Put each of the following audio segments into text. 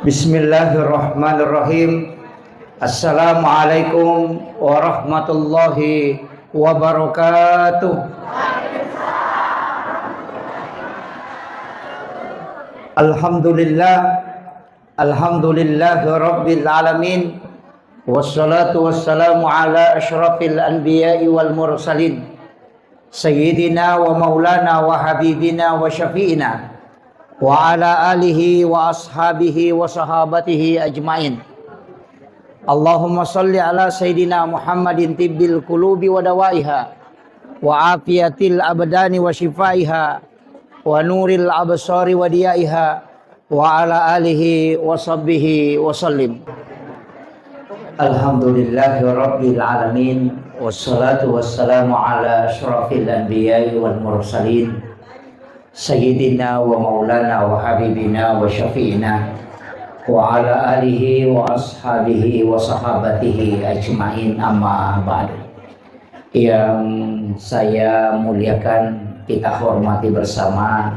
Bismillahirrahmanirrahim. Assalamualaikum warahmatullahi wabarakatuh. Alhamdulillah, alhamdulillahi rabbil alamin. Wassalatu wassalamu ala asyrafil anbiya'i wal mursalin, sayyidina wa maulana wa habibina wa syafi'ina wa ala alihi wa ashabihi wa sahabatihi ajmain. Allahumma salli ala sayyidina Muhammadin tibbil qulubi wa dawaiha wa afiyatil abdani wa shifaiha wa nuril absari wa diyaiha wa ala alihi wa sahbihi wa sallim. Alhamdulillahi rabbil alamin, wassalatu wassalamu ala asyrafil anbiya'i wal mursalin, sayyidina wa maulana wa habibina wa syafi'ina wa ala alihi wa ashabihi wa sahabatihi ajmain, amma ba'du. Yang saya muliakan, kita hormati bersama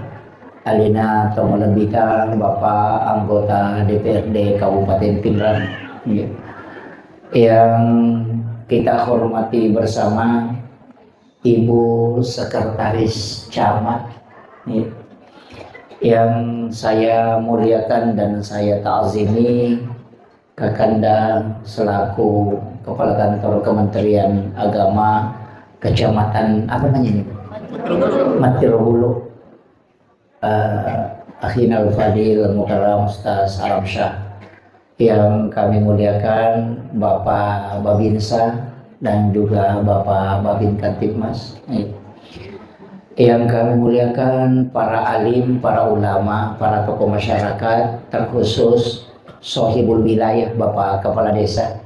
Alina Tomolebita, Bapak anggota DPRD Kabupaten Pindrang, yang kita hormati bersama Ibu Sekretaris Camat, yang saya muliakan dan saya ta'zimi, Kakanda selaku Kepala Kantor Kementerian Agama Kecamatan apa namanya ini? Matirobulu, Akhina Al-Fadil Mukarram Ustaz Alam Syah, yang kami muliakan Bapak Babinsa dan juga Bapak Babin Kantipmas, yang kami muliakan para alim, para ulama, para tokoh masyarakat, terkhusus Sohibul Wilayah Bapak Kepala Desa,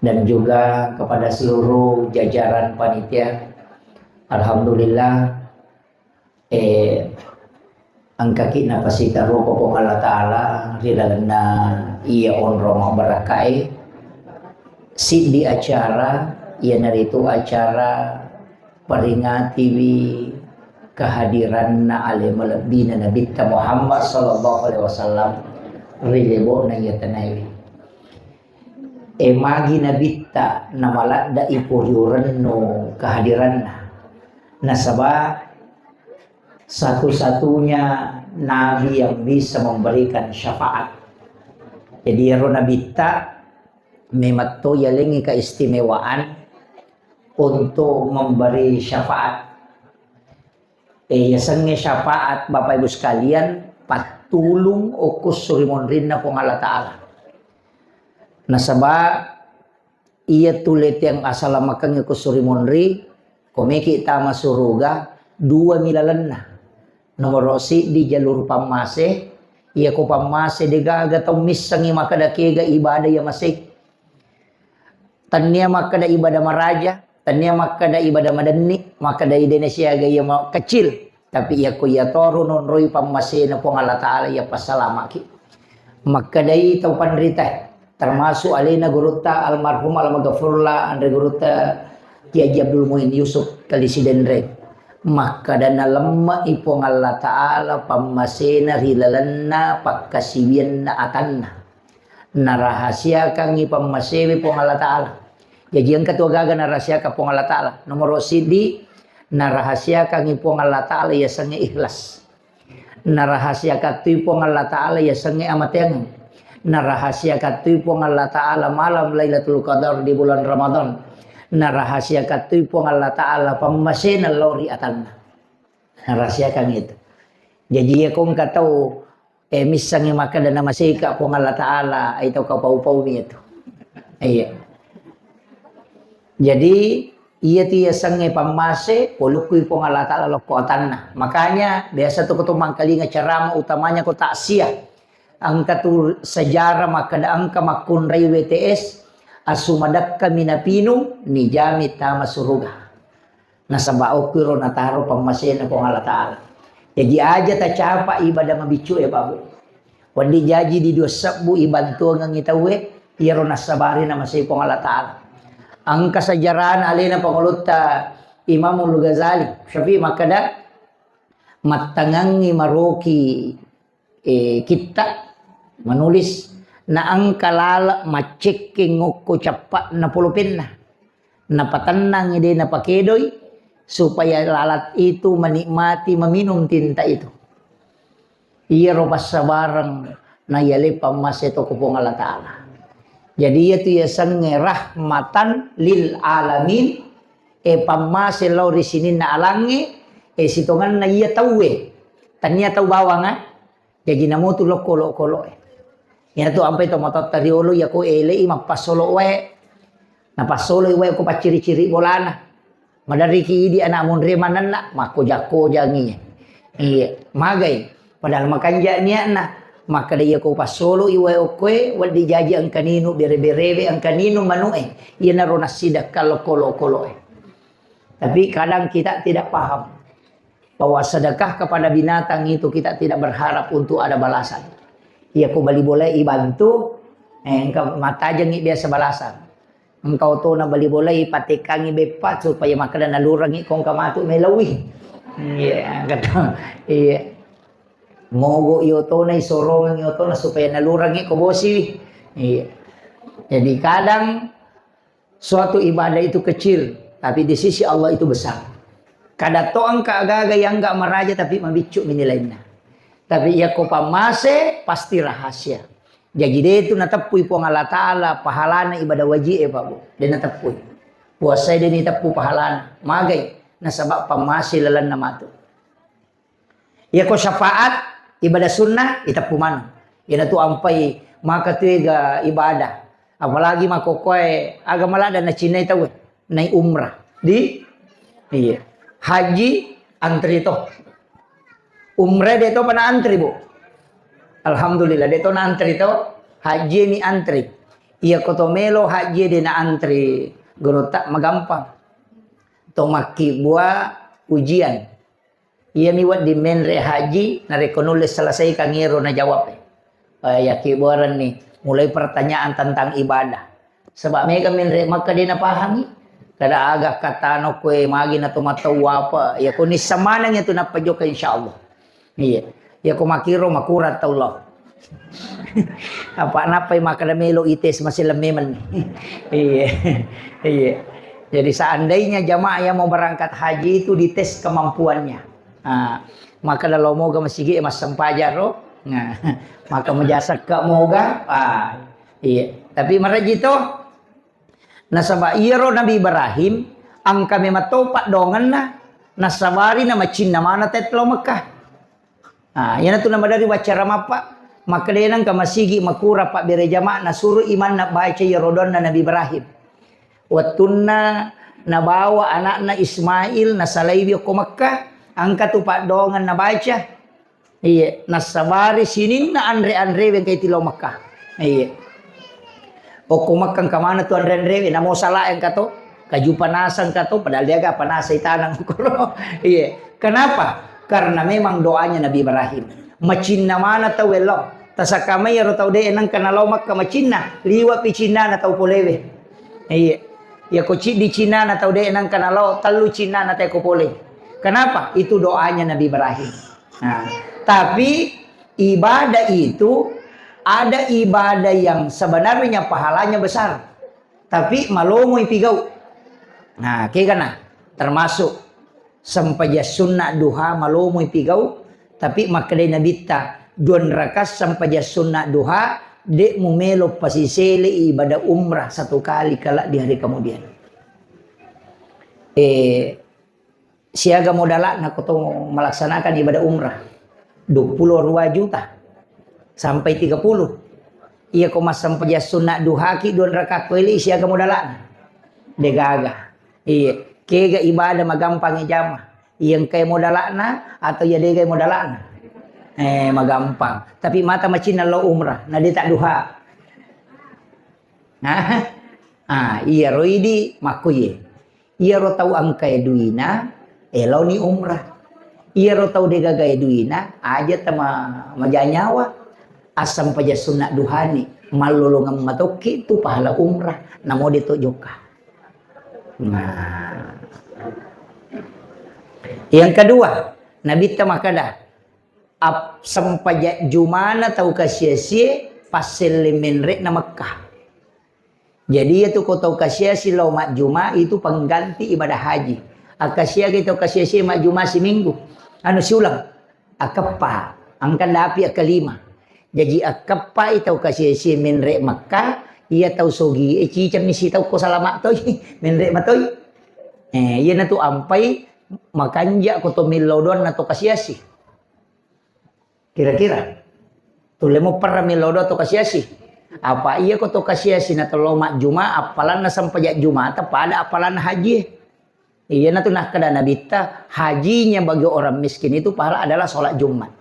dan juga kepada seluruh jajaran panitia. Alhamdulillah, angka kita pasita roko Allah Ta'ala rilagna iya on Roma barakai si di acara iya naritu acara peringati kehadiran alim lebih Nabi Muhammad sallallahu alaihi wasallam rilebo na iya tanai magi Nabi ta namala da ipuriuran no kehadiran nasabah satu-satunya nabi yang bisa memberikan syafaat. Jadi ya Nabi ta mematto yalengi keistimewaan untuk memberi syafaat. Ya senge syafaat Bapak Ibu sekalian patulung ukus surimon rinna pong Allah Ta'ala. Nasaba iya tulit yang asalamakang ukus surimon ri komeki tama suruga dua milalanna. Nomor si di jalur pamase, iya ko pamase de gaga tau misangi makada kega ibadah ya masik. Tanya makada ibadah maraja, tanya makada ibadah madani, makada Indonesia gaya mau kecil, tapi iya ko ya toru non roi pamase na pong Allah Ta'ala ya pasalama ki. Makada tau panrita, termasuk alina guruta almarhum almaghfurullah andre guruta Kiai Abdul Muin Yusuf Kalisidendre. Maka dana lemma ipong Allah Ta'ala pamasena rilalanna pakkasibian na atanna na rahasia kang ipamasewi pong Allah Ta'ala. Jadi yang ketua gaga na rahasia ka pong Allah Ta'ala. Nomor sidi na rahasia kang ipong Allah Ta'ala ya sange ikhlas. Na rahasia katu pong Allah Ta'ala ya sange amatengan. Na rahasia katu pong Allah Ta'ala malam Lailatul Qadar di bulan Ramadan. Na rahasia katu pong Allah Ta'ala pamasena lori atanna. Na rahasia kang itu. Jadi ya kung katau misang yang maka dana masika pong Allah Ta'ala ay tau kapau-pau itu. Iya. Jadi iya tiya sange pamase pulukuy pong Allah Ta'ala loko atanna. Makanya biasa tu kutumang kalinga carama utamanya ko taksiyah. Ang katu sejarah makada angka makunray WTS asumadak kami na pino ni jamit tama suruga. Nasa bao kiro nataro pamasena pong Allah Ta'ala. Jadi aja ta capa ibadah mabicu babu. Wandi jaji di dua sabu ibantu ngang itawe iro nasabari na masay pong Allah Ta'ala. Ang kasajaran alina panguluta Imamul Ghazali Syafi'i makada matangangi maroki kita Menulis na ang kalala maceking ko capak na pulupin na. Napatanang hindi napakedoy supaya lalat itu menikmati meminum tinta itu. Iya robas sabarang na yali pamas itu kupong Allah Ta'ala. Jadi itu ya sange rahmatan lil alamin pamas law di sini na alangi sitongan na iya tawe tanya tahu bawang jadi namo tu lo kolo ya tu ampai to motot tariolo ya ko ele mapasolo we na pasolo we ko paciri-ciri bolana madari ki di anak mun remanan na mako jako jangi iya magai padahal makanja niya na maka dia ko pasolo iwe okwe wal dijaji ang kanino bere-bere ang kanino manue iya naro nasidak kalau kolo tapi kadang kita tidak paham bahwa sedekah kepada binatang itu kita tidak berharap untuk ada balasan. Ia ko bali boleh ibantu, engkau mata jangi biasa balasan. Engkau to na bali boleh patikangi bepat supaya makan nalurangi kong kamatu melawi. Iya kata iya. Mogo iyo to na isorong iyo to na supaya nalurangi ko bosi. Iya. Jadi kadang suatu ibadah itu kecil, tapi di sisi Allah itu besar. Kada to ang kaagaga yang enggak meraja tapi mabicu minilainya. Tapi ia ko pamase pasti rahasia. Jadi dia itu natapui po Allah Ta'ala pahalana ibadah wajib Pak Bu. Dia natapui. Puasa dia nitapu pahalana. Magay nasabak pamase lalan na mato. Ia ko syafaat ibadah sunnah itapu mano. Ia tu ampai maka tiga ibadah. Apalagi makokoy agama lada na Cina itu nai umrah. Iya. Haji antri to. Umrah dia to pana antri Bu. Alhamdulillah dia to na antri to. Haji ni antri. Iya kotomelo haji dia na antri. Guru tak magampang. To maki buah ujian. Iya ni wat di menre haji na rekonulis selesai kangiro na jawab. Ya kibuaran ni mulai pertanyaan tentang ibadah. Sebab mereka menre maka dia na pahami. Kada agak katano kue magi na tumatawa pa. Ya kung nisamanang ito na padyo ka insyaallah. Iya. Ya kung makiro makurat Allah. Apa napay makadamelo ites masilameman. Iya. Iya. Jadi seandainya jamaah yang mau berangkat haji itu dites kemampuannya. Maka dalam moga masigi mas sampajar ro. Maka menjasa ke moga. Iya. Tapi maraji to nasaba iro Nabi Ibrahim ang kami matopak dongan na nasabari na macin na mana tetlo Mekah. Yan na ito na madari wacara mapa makadenang kamasigi makura pak bere jama na suruh iman na baca Yerodon na Nabi Ibrahim. Watunna na bawa anak na Ismail na salaybyo ko Mekah ang katupak dongan na baca. Iya nasabari sinin na andre yang kay tilaw Mekah. Iya. O kumakang kamana to andre na mo sala yang kato kaju panasan kato padahal dia gak panasay tanang kulo. Iya. Kenapa? Karena memang doanya Nabi Ibrahim. Macin na mana tahu welo. Tasakamay ro tahu de enang kanalaw makka macin na liwa pi Cina na tahu polewe. Iya. Ya ko di Cina na tahu de enang kanalaw talu Cina na tahu pole. Kenapa? Itu doanya Nabi Ibrahim. Nah, tapi ibadah itu ada ibadah yang sebenarnya pahalanya besar, tapi malongoy pigau. Nah, kaya kana termasuk sampaja sunnah duha malongoy pigau, tapi makadai nabita 2 rakaat sampaja sunnah duha dek mumelo pasisele ibadah umrah 1 kali kala di hari kemudian. Siaga modalak na kutong melaksanakan ibadah umrah 22 juta. Sampai 30. Ia ko masampai sunnah duha ki 2 rakaat kuili siaga modalana. Degaga. Iya, kega ibadah magampang ijama. Yang kay modalana atau ya degay modalana. Magampang. Tapi mata macin lo umrah, na di tak duha. Iya roidi makuye. Iya ro tau ang kay duina, elaw ni umrah. Iya ro tau degagay duina, aja tama majanyawa. Asam paja sunnah duhani malulungan matoki itu pahala umrah namo dito joka. Nah, yang kedua Nabi tamakada ap sampaja jumana tau kasia-sia pasel menre na Mekah. Jadi itu kota kasih silau mak Juma itu pengganti ibadah haji. Akasia kita kasih mak Juma seminggu. Anu siulang. Akapa angkan dapi akalima. Jadi akapa itu kasih menre Mekah. Ia tahu sogi cicam ni si tahu ko salamat toy menre matoy. Iya na tu ampai makanja ko to milodon na to kasih. Kira-kira tulemo para milodo to kasih. Apa iya ko to kasih na to mak Juma apalan na sampajak Juma pada apalan haji. Iya na tu nak kada nabita hajinya bagi orang miskin itu para adalah sholat Jumat.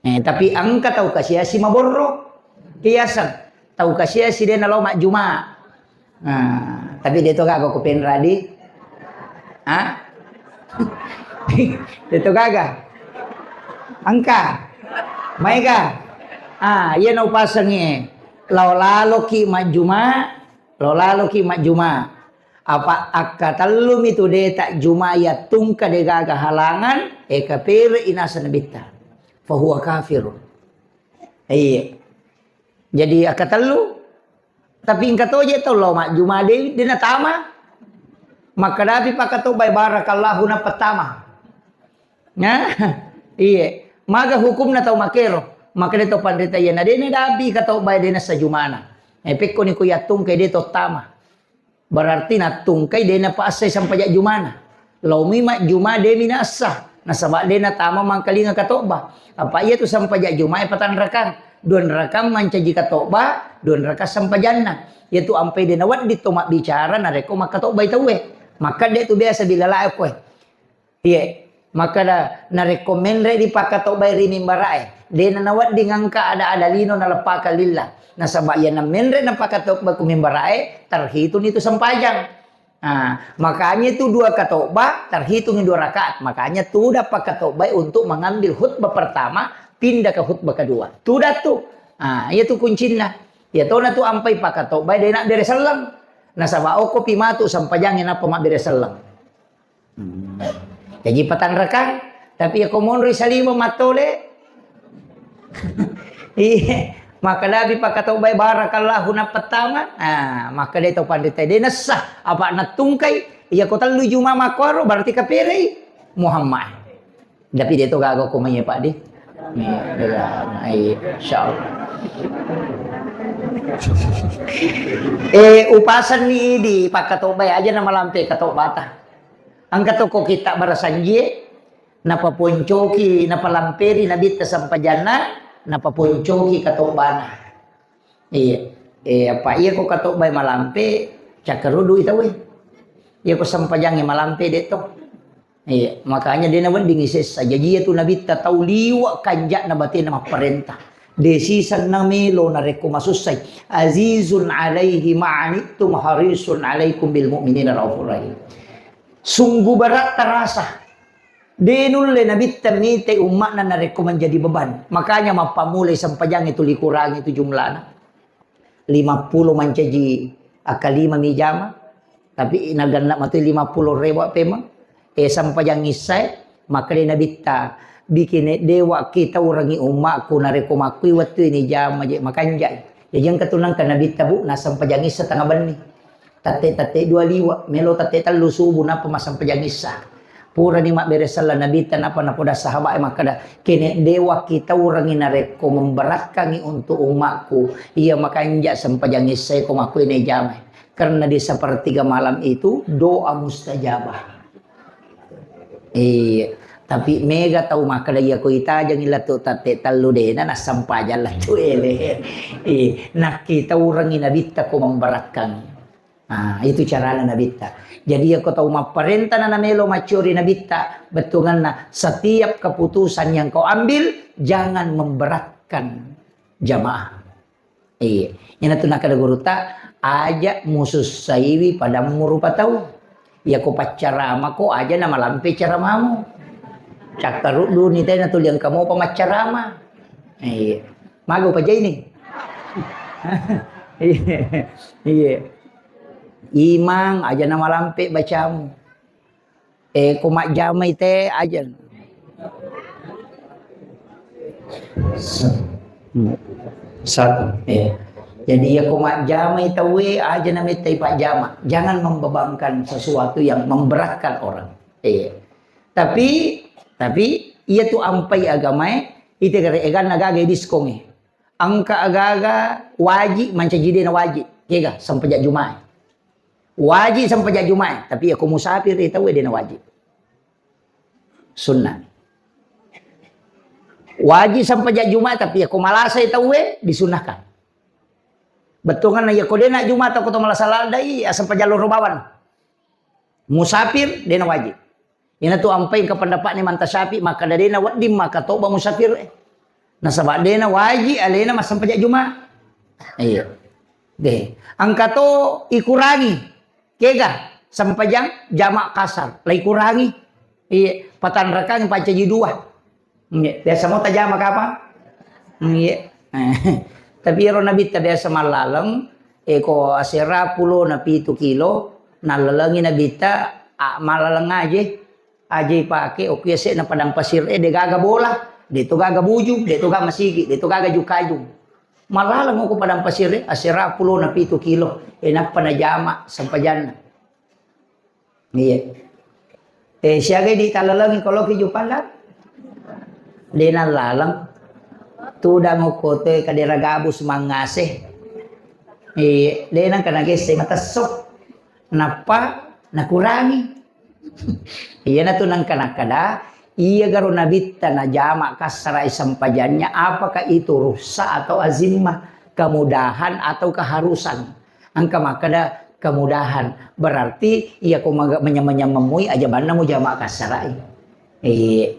Tapi angka tahu kasih maborro kiasan. Tahu kasih dia na mak Juma. Tapi dia tu kagak kupin radi. Dia tu kagak. Angka. Maiga. Iya na upasangnya. Lalo ki mak Juma. Apa akatalum itu de tak Juma ya tungka de gaga halangan kafir inasa nabita. Fahuwa kafirun. Iya. Jadi akatalu tapi ingkato je to lo mak Juma de dina tama. Maka dapi pakato bay barakallahu na pertama. Iya. Maga hukum na tau makero. Maka dito pandita yan na dina dapi kato bay dina sa Jumana. Peko ni kuya tungkay dito tama. Berarti na tungkay dina paasay sampajak Jumana. Laumi mak Juma de minasa. Nasaba dina tama mangkalinga kato ba. Apa iya tu sampajak Juma patan rakang. Don rakam mancaji katoba, don raka sampajanna. Yaitu ampai dia nawat dito mak bicara nareko maka katoba itu Maka dia tu biasa dilalai ko. Iya. Maka da narekomend di pakatoba rini mbarae. Dia nawat di ngangka ada lino na lepaka lillah. Nasaba ya na menre na pakatoba kumimbarae terhitung itu sampajang. Makanya itu 2 katoba terhitung 2 rakaat. Makanya tu dapat katoba untuk mengambil khutbah pertama pindah ke khutbah kedua. Tudah tu. Itu kuncinya. Ya tahu na tu ampai pakato bay dia nak beres salam. Nasaba oko pimatu sampajangin apa mak beres salam. Jadi patan rekang tapi ya komonri salimo matole. Iya. Maka dabi pakato bay barakallahu na pertama. Maka dia tahu pandita dia nasah apa nak tungkai ya ko talu Juma makoro berarti kapiri Muhammad. Tapi dia tu gago ko manya Pak di. Insyaallah. Upasan ni di pakatobay aja na malampe katobata. Ang katoko kita barasanji napapuncoki napalamperi nabita sampajana napapuncoki katobana. Apa iya ko katobay malampe cakarudu itaw Iya ko sampajangi malampe dito. Iya, makanya dia naman dingises saja dia tu nabita tahu liwa kanjak na batin na perintah. Desisan na melo na reko masusay. Azizun alaihi ma'anittum harisun alaikum bil mu'minina raufur rahim. Sungguh berat terasa. Denule nabita mite umat na nareko menjadi beban. Makanya mapamulay sampajang itu likurangi itu jumlahnya. 50 mancaji akalima mijama. Tapi naganda mati 50 rewa pemang. Sampajang isay maka dia nabita bikin dewa kita urangi umakku nareko makui waktu ini jam aja makanja yang ketunang kan nabita bu na sampajang isa tengah bani tate 2 liwa melo tate talu subuh napa mas sampajang isa pura ni mak beresalah nabita napa napoda sahabat maka da kene dewa kita urangi nareko memberatkan untuk umakku iya makanja sampajang isa ko makui ini jam karena di sepertiga malam itu doa mustajabah. Tapi mega tahu maka dia ko ita jangan latu tate talu dena na sampajan lah tu nak kita orang nabita ko memberatkan. Itu cara nabita. Jadi aku tahu perintah na melo macuri nabita betungan na setiap keputusan yang kau ambil jangan memberatkan jamaah. Yang itu nak ada guru tak ajak musuh saiwi pada murupa tahu. Ya ko pacarama ko aja nama lampe caramamu. Cakaru dulu ni tayo natuliang kamu pamacarama. Mago pa jay ni. Iya. Imang aja nama lampe bacamu. Kumak jamay te aja. Satu. Ya. Jadi ya kumat jama itawe aja namanya pak jama. Jangan membebankan sesuatu yang memberatkan orang. Iya. Tapi ia tuh ampai agama itu gara egan nagaga diskonge. Angka agaga wajib mancajide na wajib. Kega sampai jak Jumat. Wajib sampai jak Jumat, tapi aku musafir itawe dia na wajib. Sunnah. Wajib sampai jak Jumat tapi aku malasa itawe disunahkan. Betul kan ya kau dia nak Jumat aku tu malah salah dai asam pajalur rubawan. Musafir dia na wajib. Ina tu ampai ke pendapat ni manta Syafi maka dia na wajib maka toba musafir. Nah sebab dia na wajib alena masam pajak Jumat. Iya. Deh. Angka tu ikurangi. Kega sampai jamak kasar. Lah ikurangi. Iya, patan rekang pacaji dua. Iya, biasa mau tajamak apa? Iya. Tapi ero nabi biasa malalang eko asera 10 na 7 kilo nalalangin nabita malalang aja pake o kese na padang pasir de gaga bola dito gaga bujung dito gaga masigi dito gaga jukayung malalang ko padang pasir asera 10 na 7 kilo enak panajama sampajan iya siya di talalangin kalau ki jupala de nalalang tuda mo kote kadira gabus mangase lenang kanagese matasok napa nakurangi iya na to nang kanakada iya garo nabita na jama kasara isang pajannya apakah itu rusa atau azimah kemudahan atau keharusan ang kamakada kemudahan berarti iya ko menyamui aja bana mo jama kasara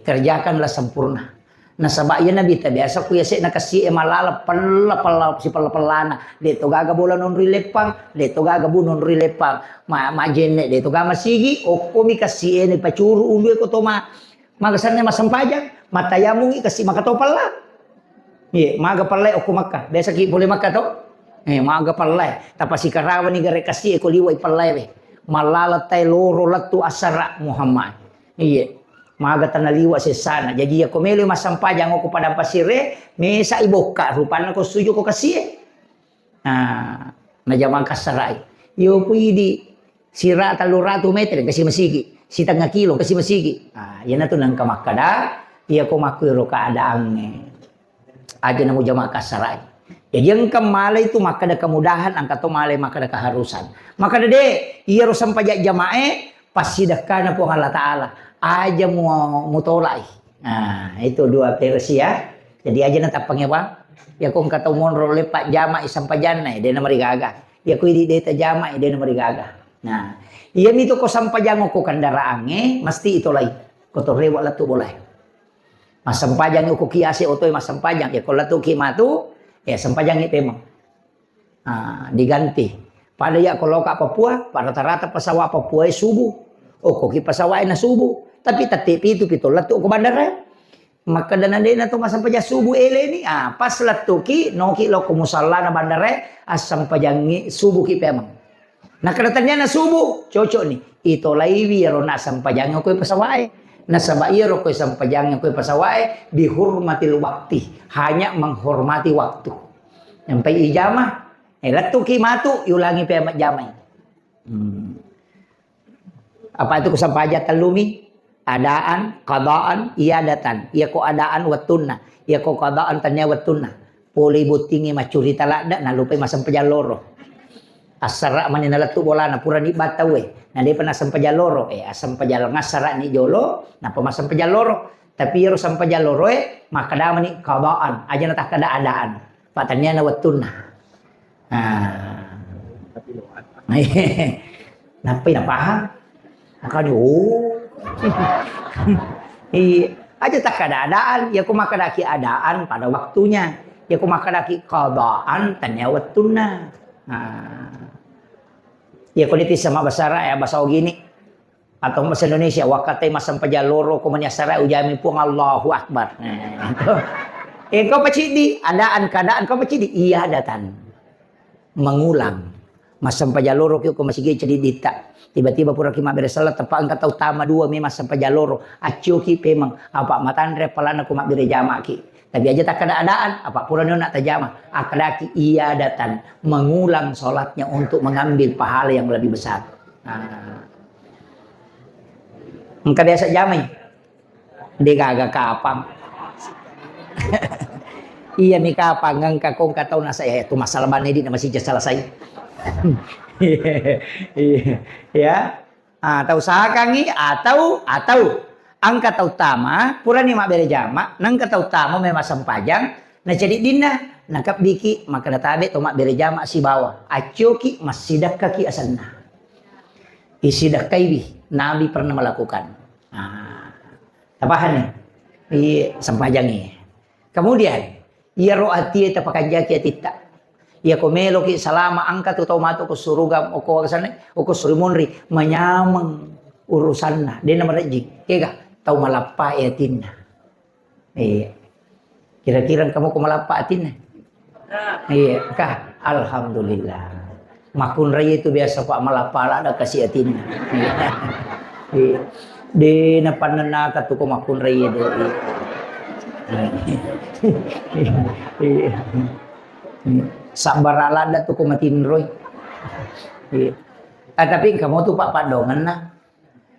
kerjakanlah sempurna. Nah sabak ya nabi biasa ku yase nakasi malala pala si pelana dito gaga bola non rilepang dito gaga bu non rilepang majene dito gaga masigi o komi kasi ni pacuru ulu ko to magasannya masampajang matayamung kasi makatopal la ye maga palay o kumaka biasa ki boleh maka to maga palay tapos si karawan ni gare kasi ko liway palay malala tay loro latu asara Muhammad iya maga tanaliwa sa sana. Jadi ako melo masampajang ako pada pasire, mesa iboka rupan ko suyo ko kasi. Najamang kasaray. Yo pwede sira taluratu meter kasi masigi. Si tanga kilo kasi masigi. Yan na to nang kamakada. Iya ko makuiro kaadaan aja na mo jama kasaray. Jadi yang kemalay itu makada kemudahan, ang katomalay makada keharusan. Makada de iya ro sampajak jamae pasidakana po Allah Ta'ala. Aja mau tolak. Nah, itu dua versi ya. Jadi aja nanti pangewa. Ya kong kata monro lepak jama isam pajana dia nama rigaga. Ya ku di deta jama dia nama rigaga. Nah, iya mito ko sampajango ko kandaraange mesti itu lai. Ko to rewa latu boleh. Mas sampajang ko kiase otoy mas sampajang ya ko latu kimatu ya sampajang itu emang. Diganti. Pada ya kalau ka Papua, pada rata-rata pasawa Papua subuh. Oh kok pasawa na subuh. Tapi tatipi itu pito latu ko bandara. Maka danande na to masam paja subuh ele ni. Pas latu ki noki lo ko musalla na bandara asam pajangi subuh ki pemang. Nah kedatangnya na subuh cocok ni. Ito laiwi ro na asam pajangi ko pasawae. Na sabai ro ko asam pajangi ko pasawae dihormatil waktu. Hanya menghormati waktu. Sampai ijamah. Latu ki matu ulangi pemak jamai. Apa itu kusampaja talumi? Adaan, qadaan, iadatan. Iya ko adaan wattunna. Iya ko qadaan tanya wattunna. Puli butingi macuri talada na lupa masam pajaloro. Asara manina latu bolana pura ni batawe. Na dia pernah asam pajaloro asam pajal ngasara ni jolo na pamasam pajaloro. Tapi ro sam pajaloro makada mani qadaan. Aja na tak kada adaan. Patanya na wattunna. Napi na paham? Makanya aja tak keadaan ya ku makadaki adaan pada waktunya ya ku makadaki qadaan tanya wattuna ya ku ditis sama basara ya bahasa gini atau bahasa Indonesia wakate masam pajaloro ku menyasara ujami pun Allahu Akbar kau pacidi adaan keadaan kau pacidi iya datan mengulang masam pajaloro kau masih jadi dita tiba-tiba pura kima beresalah tepak angkat utama dua memang sampai jaloro acuki pemang apa matandre palana kuma bere jamaki Tapi aja tak keadaan, apa pura nak tajamah. Akadaki ia datang mengulang sholatnya untuk mengambil pahala yang lebih besar. Engkau biasa jamai. Dia gagak kapang. Iya mi kapang engkau kong katau na saya itu masalah bane di masih salah saya. Ya. Atau sakangi atau angka tau tama pura ni mak bere jama nang ka tau tama memang sempajang na jadi dinna nakap biki maka databe to mak bere jama si bawa acoki masidak kaki asanna isidak kaibi nabi pernah melakukan tapahan nih di sempajang kemudian ia roati ta pakanjaki atita ia komelo ki salama angka tu tau mato ko suruga o ko sana o ko surimonri menyamang urusanna dia nama reji kega tau malapa yatinna kira-kira kamu ko malapa atinna kah alhamdulillah makun raya itu biasa pak malapa ada kasih atinna di napanana ka tu ko makun raya sabar alada tu ko matinroy tapi kamu tu pak padongan na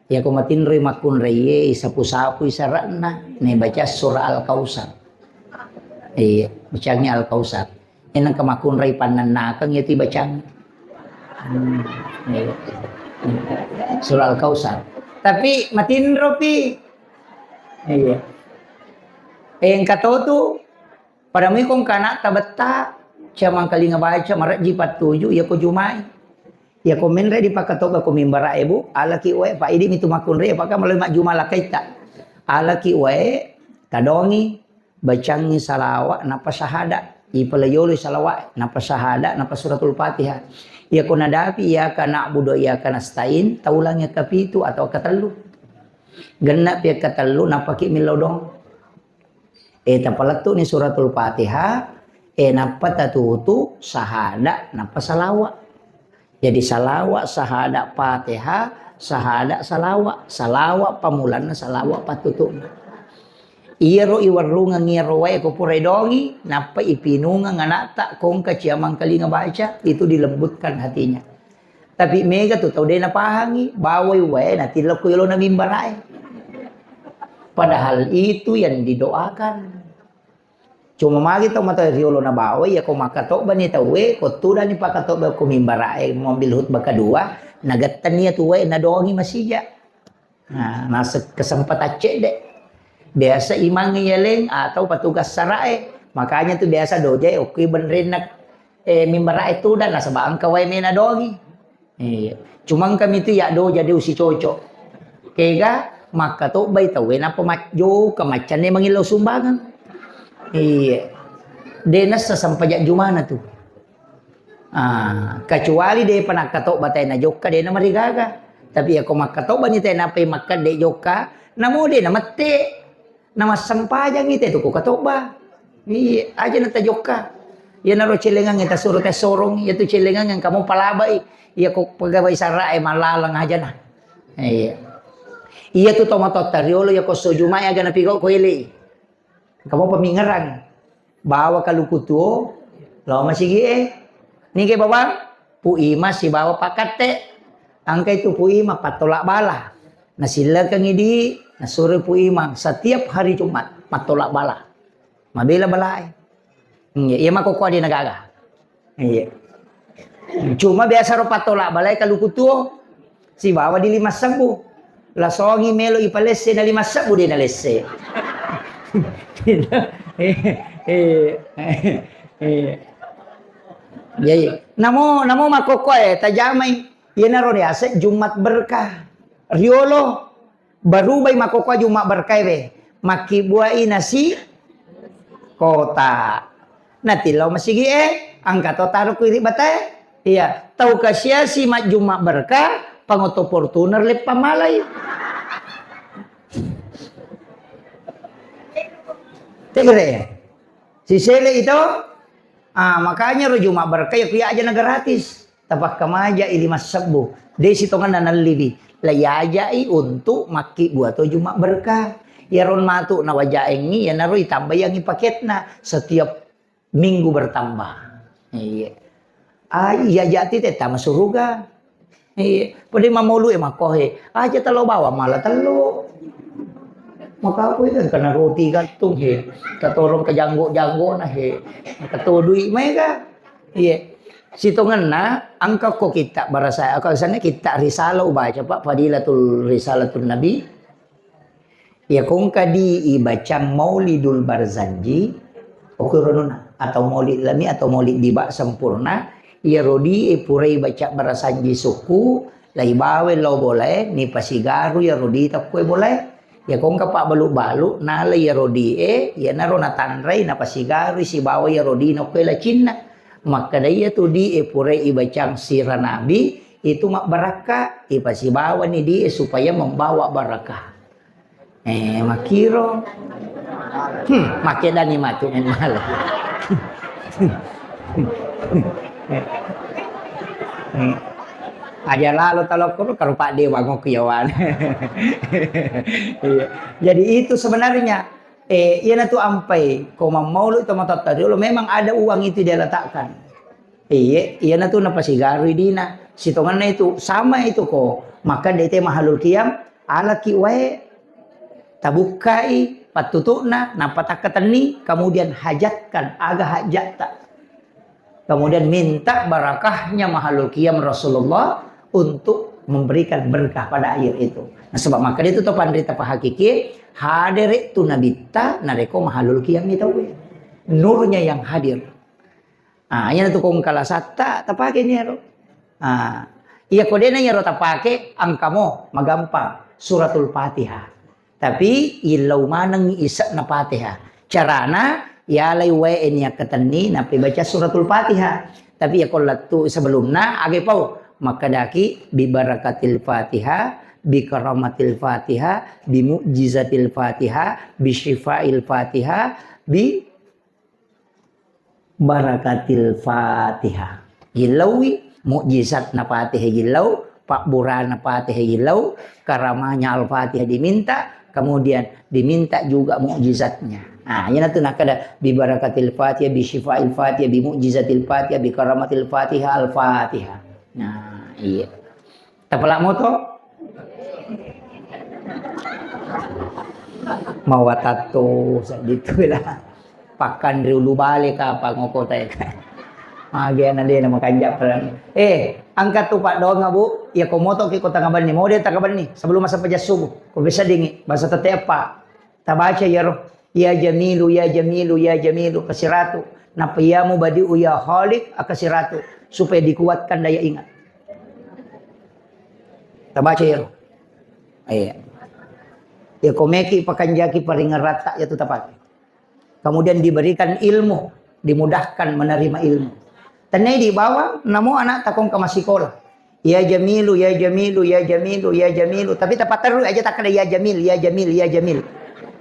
ya ko matinroy makun reye isapu-sapu isarana nih baca surah Al-Kausar bacanya Al-Kausar enang kemakun rey pananakang ya ti bacang surah Al-Kausar tapi matinro pi yang kata tu pada mi kong kana tabata cama kali ngabaca marat jipat 7 ya ko jumai ya ko menre di pakatoga ko mimbara ibu alaki we pa idi mitu makun re apakah melalui mak jumala kaita alaki we kadongi bacangi salawa napa syahada ipalayoli salawa napa syahada napa suratul Fatihah ya ko nadapi ya kana budo ya kana stain taulangnya kapitu atau katelu genap ya katelu napa ki milodong tapalatu ni suratul Fatihah napa tatutu sahada napa salawa jadi salawa sahada Fatihah sahada salawa pamulanna salawa patutuna iro iwarunga ngiro wae ko purai dongi napa ipinunga nganata kong kaciamang kali ngabaca itu dilembutkan hatinya tapi mega tu tau dia napahangi bawai wae natilok ko na mimbarai padahal itu yang didoakan cuma magi tau mata riolo na bawai ya ko makato ba ni tawe ko tuda ni pakato ba ko mimbarae mobil hut baka dua nagatan niya tuwe na doongi masija nasa kesempatan cek dek biasa imang yeleng atau petugas sarae makanya tuh biasa doje oke benerin nak mimbarae tuda nasa baang kawai mena doongi cuma kami tu ya do jadi usi cocok kega makato bay tawe na pematjo kemacan ni mangilaw sumbangan denas sasampajak jumana tuh kecuali dia pernah katok batai na joka dia nama rigaga tapi aku makatok bani teh napai makan de joka namo dia nama te nama sampajang itu tuh katok ba aja nata joka ya naro celengan kita suruh teh sorong ya tuh celengan yang kamu palabai ya kok pegawai sarai malalang aja nah iya tuh tomato tariolo ya kok sojumai agak napi kok koile kamu pemingeran bawa kalukutu lo masih nih ke bawang puima si bawa pakate angka itu puima patolak bala nasila kang idi nasure puima setiap hari Jumat patolak bala mabela balai iya makoko di nagaga iya cuma biasa ro patolak balai kalukutu si bawa di 5.000 la songi melo ipalese na 5.000 di na lesse namo makoko tajamay yan na ron yase Jumat berkah riolo barubay makoko Jumat berkah makibuai nasi kota natilaw masigi ang katotaro ko iri batay iya tau kasya si Jumat berkah pangoto Fortuner lep pamalay tegere si Sele itu makanya ro Jumat berkah ya kuya aja na gratis tapak kamaja 5.000 desi tongan na nalibi layajai untuk maki buat Jumat berkah Ya ron matu na wajaeng ni, ya naroy tambah yang paket na setiap minggu bertambah. Iya. Iya jati teh tama suruga. Iya. Pwede mamulu makohe. Aja telo bawa malah telo. Maka aku kan kena roti gantung he. Katorong ke janggo-janggo nah he. Katudui mereka. Iya. Situngan na angka ko kita barasa ako sana kita risala baca Pak Fadilatul Risalatul Nabi. Ya kung kadi ibacang Maulidul Barzanji okurununa atau Maulid Lami atau Maulid Diba sempurna ya rodi purai baca Barzanji suku lai bawe lo boleh ni pasigaru ya rodi tak kue boleh ya kung kapak balu-balu nala ya rodi ya naro na tanray na pasigaru si bawa ya rodi na kue la Cina. Maka dia tu di purai ibacang sirah Nabi itu mak barakah ipasi bawa ni dia supaya membawa barakah. Makiro makedani matu en malah. Aja lalu talok karo Pak Dewa ngokiawan. Jadi itu sebenarnya iya tu ampai koma maulu itu mata tadi lo memang ada uang itu dia letakkan. Iya tu napa sigaru dina. Sitongan itu sama itu kok. Maka dia teh mahalul kiam ala ki wae tabukai patutukna napa takatani kemudian hajatkan aga hajata. Kemudian minta barakahnya mahalul kiam Rasulullah untuk memberikan berkah pada air itu. Nah sebab maka itu tu pandrita hakiki hadir tu nabita nareko mahalul kiam itu nurnya yang hadir. Nya tu kong kala sata tapake ni ro. Iya kodena nya ro tapake angkamo magampang suratul Fatihah. Tapi ilau manang isa na Fatihah. Carana ya lay wae nya keteni na baca suratul Fatihah. Tapi ya kolatu sebelumna age pau maka daki bi barakatil Fatihah bi karamatil Fatihah bi mu'jizatil Fatihah bi syifail Fatihah bi barakatil Fatihah. Gilawi mukjizat na Fatihah gilau, pak burana Fatihah gilau, karamahnya Al-Fatihah diminta, kemudian diminta juga mukjizatnya. Ini nanti nak ada bi barakatil Fatihah, bi syifail Fatihah, bi mukjizatil Fatihah, bi karamatil Fatihah Al-Fatihah. Nah, iya. Tapalak moto mawatato gitu lah. Pakan riulu balik apa ngoko tayo ka. Magian na din na makanjak perang. Angkat tu Pak doang nga bu. Ya komoto ki kota ngaban ni. Mau dia takaban ni. Sebelum masa pajas subuh. Kau bisa dingi. Basa tetepa. Tabaca ya roh. Ya jamilu, ya jamilu, ya jamilu. Kasiratu. Napiyamu badi'u ya khalik akasiratu. Supaya dikuatkan daya ingat. Tabaca ya roh. Iya. Ya komeki pakanjaki paringan rata ya tu tapake. Kemudian diberikan ilmu, dimudahkan menerima ilmu. Tanai di bawah, namo anak takong ke masikola. Ya jamilu, ya jamilu, ya jamilu, ya jamilu. Tapi tepat terus aja tak ada ya jamil, ya jamil, ya jamil.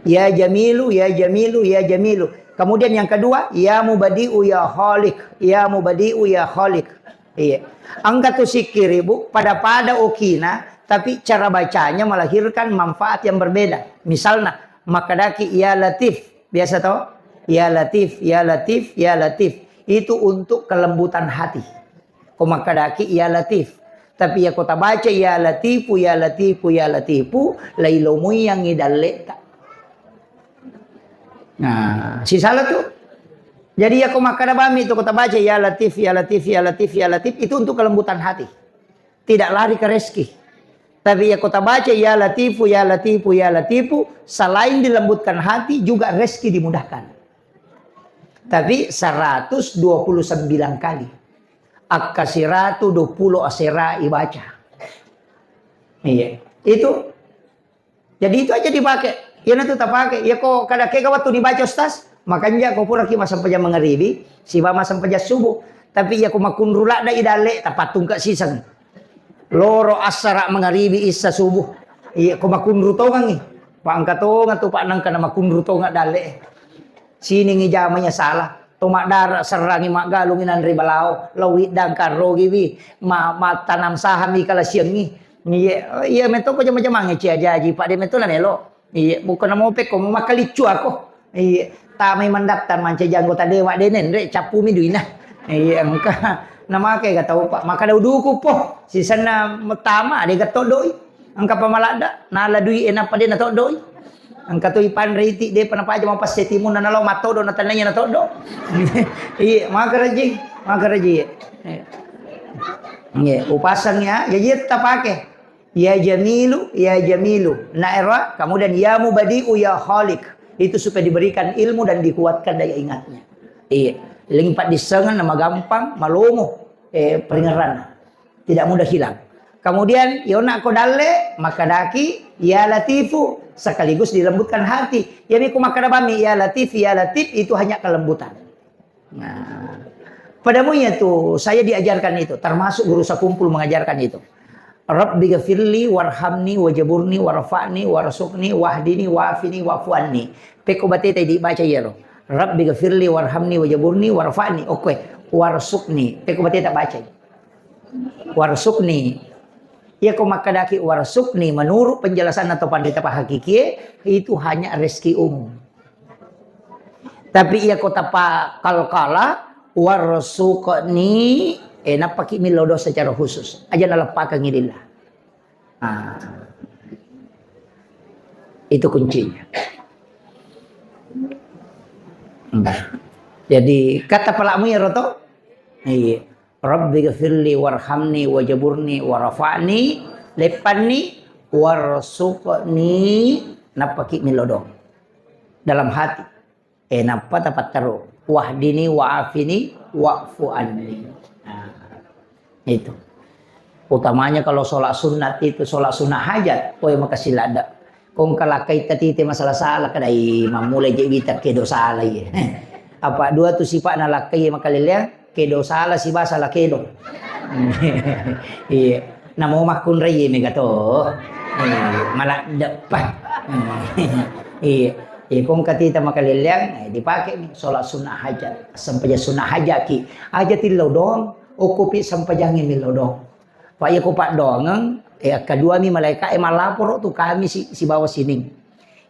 Ya jamilu, ya jamilu, ya jamilu. Kemudian yang kedua, ya mubadi'u ya khalik, ya mubadi'u ya khalik. Iya. Angka tu sikir ibu pada okina, tapi cara bacanya melahirkan manfaat yang berbeda. Misalnya, makadaki ya latif, biasa tau? Ya latif, ya latif, ya latif. Itu untuk kelembutan hati. Komakadaki ya latif. Tapi ya kota baca ya latifu, ya latifu, ya latifu. Lailomu yang ngidaleta. Nah, si salah tuh. Jadi ya komakadabami itu kota baca ya latif, ya latif, ya latif, ya latif. Itu untuk kelembutan hati. Tidak lari ke rezeki. Tapi ya kota baca ya latifu, ya latifu, ya latifu. Selain dilembutkan hati juga rezeki dimudahkan. Tapi 129 kali. Akasiratu 20 asera ibaca. Iya. Itu. Jadi itu aja dipakai. Ya nanti tak pakai. Ya kok kada kega waktu dibaca Ustaz. Makanya kau pura kima sampai jam mengeribi. Siba sampai jam subuh. Tapi ya kau makun rulak dah idale. Tak patung kat sisang. Loro asara mengeribi isa subuh. Iya kau makun rutongan ni. Pak angkatongan tu pak nangka nama kun rutongan dale. Sini ngijamanya salah. Tomak darat serangi mak galungin andri balao. Lawit dan karo gibi. Ma tanam saham ikala siang ni. Iya meto ko macam-macam ngi cia jaji. Pak dia meto lah nelo. Iya, bukan mau peko mau makalicu ako. Iya, ta may mandaptan man siya janggo tadewa denen re capu mi duina. Iya, angka nama kay gataw pa makadaw ko po. Sisan na tama de gatodoi. Angka pamalada naladui enapa de natodoi. Angka to ipan riti de panapaja mo pasetimun na nalaw matodo na tananya natodo. Iya, makaraji. Iya, upasangnya jadi tetap pakai. Ya Jamilu, ya Jamilu. Naira, kemudian ya Mubadi'u, ya Khaliq. Itu supaya diberikan ilmu dan dikuatkan daya ingatnya. Iya. Limpat disengan nama gampang, malumu. Peringaran. Tidak mudah hilang. Kemudian, yona kodale, maka daki, ya Latifu. Sekaligus dilembutkan hati. Ya miku makadabami, ya Latif, itu hanya kelembutan. Nah, padamu ya tuh, saya diajarkan itu. Termasuk guru sakumpul mengajarkan itu. Rabbi ghafirli warhamni wajaburni warfa'ni warzuqni wahdini wa'afini wa'fu'anni. Peko batete dibaca ya lo. Rabbi ghafirli warhamni wajaburni warfa'ni. Oke, warzuqni. Peko batete baca. Warzuqni. Ya ko makadaki warzuqni menurut penjelasan atau pandita Pak Hakiki itu hanya rezeki umum. Tapi ia kota Pak kalkala warzuqni napaki milodo secara khusus. Aja nalapakan ngidillah. Nah, itu kuncinya. Jadi kata pelamu ya Roto. Iya. Rabbi ghafirli warhamni wajaburni warafa'ni lepanni warsuqni napaki milodo. Dalam hati. Napa tapat taruh. Wahdini wa'afini wa'fu'anni. Itu utamanya kalau sholat sunat itu sholat sunnah hajat maka silada kong kalakai tati masalah salah kadai mamulai jebita ke dosa lagi apa dua tu sifat na lakai makalilya ke dosa la si basa la kedo iya namo makun rai megato malah dapat iya kong katita makalilya dipakai sholat sunnah hajat sampai sunnah hajat hajatil lodong okupi sampajangin milodong. Pak ya ko pak dongang kedua mi malaikat malapor tu kami si bawah sining.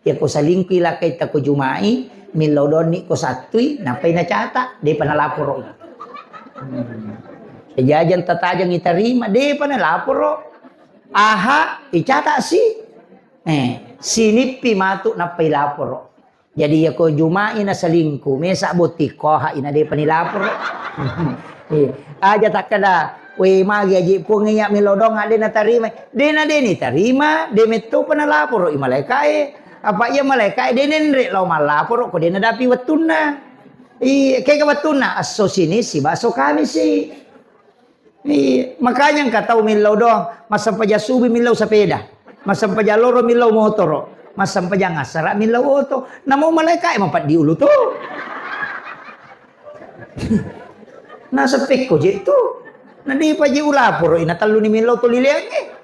Ya ko salingki lakay ta ko jumai milodon ni ko satui napay na cata de panalapor. Jajan tatajang itarima de panalapor. Aha icata si. Sinipi matu napay lapor. Jadi ya ko jumai na salingku mesa botiko ha ina de panilapor. Aja tak kada we magi aji punginya milodong ade na tarima de na de ni tarima de metu panalapor i malaikai apa ya malaikai de nenre law malapor ko de na dapi wetuna kay ka wetuna aso sini si baso kami si makanya kataw milodong masampaja subi milaw sepeda masampaja loro milaw motor masampaja ngasara milaw oto namo malaikai mapat di ulu to. Nasa peko je itu nadi pa je ulapor ina talu ni milaw to liliange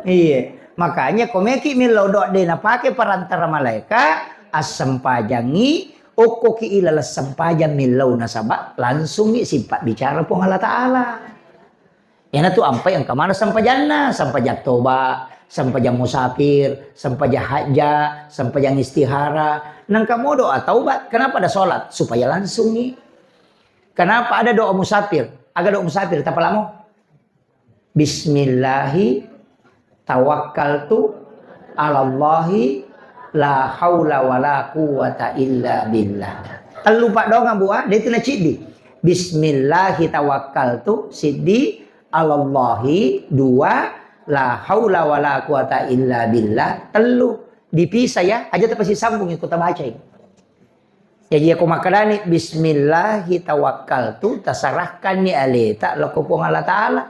iya makanya komeki milaw do de na pake perantara malaika asam pajangi oko ki ilala sampajang milaw na saba langsung ni sifat bicara po Allah Taala yana tu ampai ang kamana sampajanna sampajak toba sampajang musafir sampajang haja sampajang istihara nang kamu doa taubat kenapa ada sholat supaya langsung nih. Kenapa ada doa musafir? Ada doa musafir, tak pelamu? Bismillahi tawakkaltu ala Allahi la haula wala quwata illa billah. Lupa doa bu dia itu cidi. Bismillahi tawakkaltu sidi ala Allahi dua la haula wala quwata illa billah. Telu dipisah ya, aja pasti sambung ikut baca ini. Jadi aku makanani bismillahi tawakkaltu tasarahkan ni ale tak lokopong Allah Taala.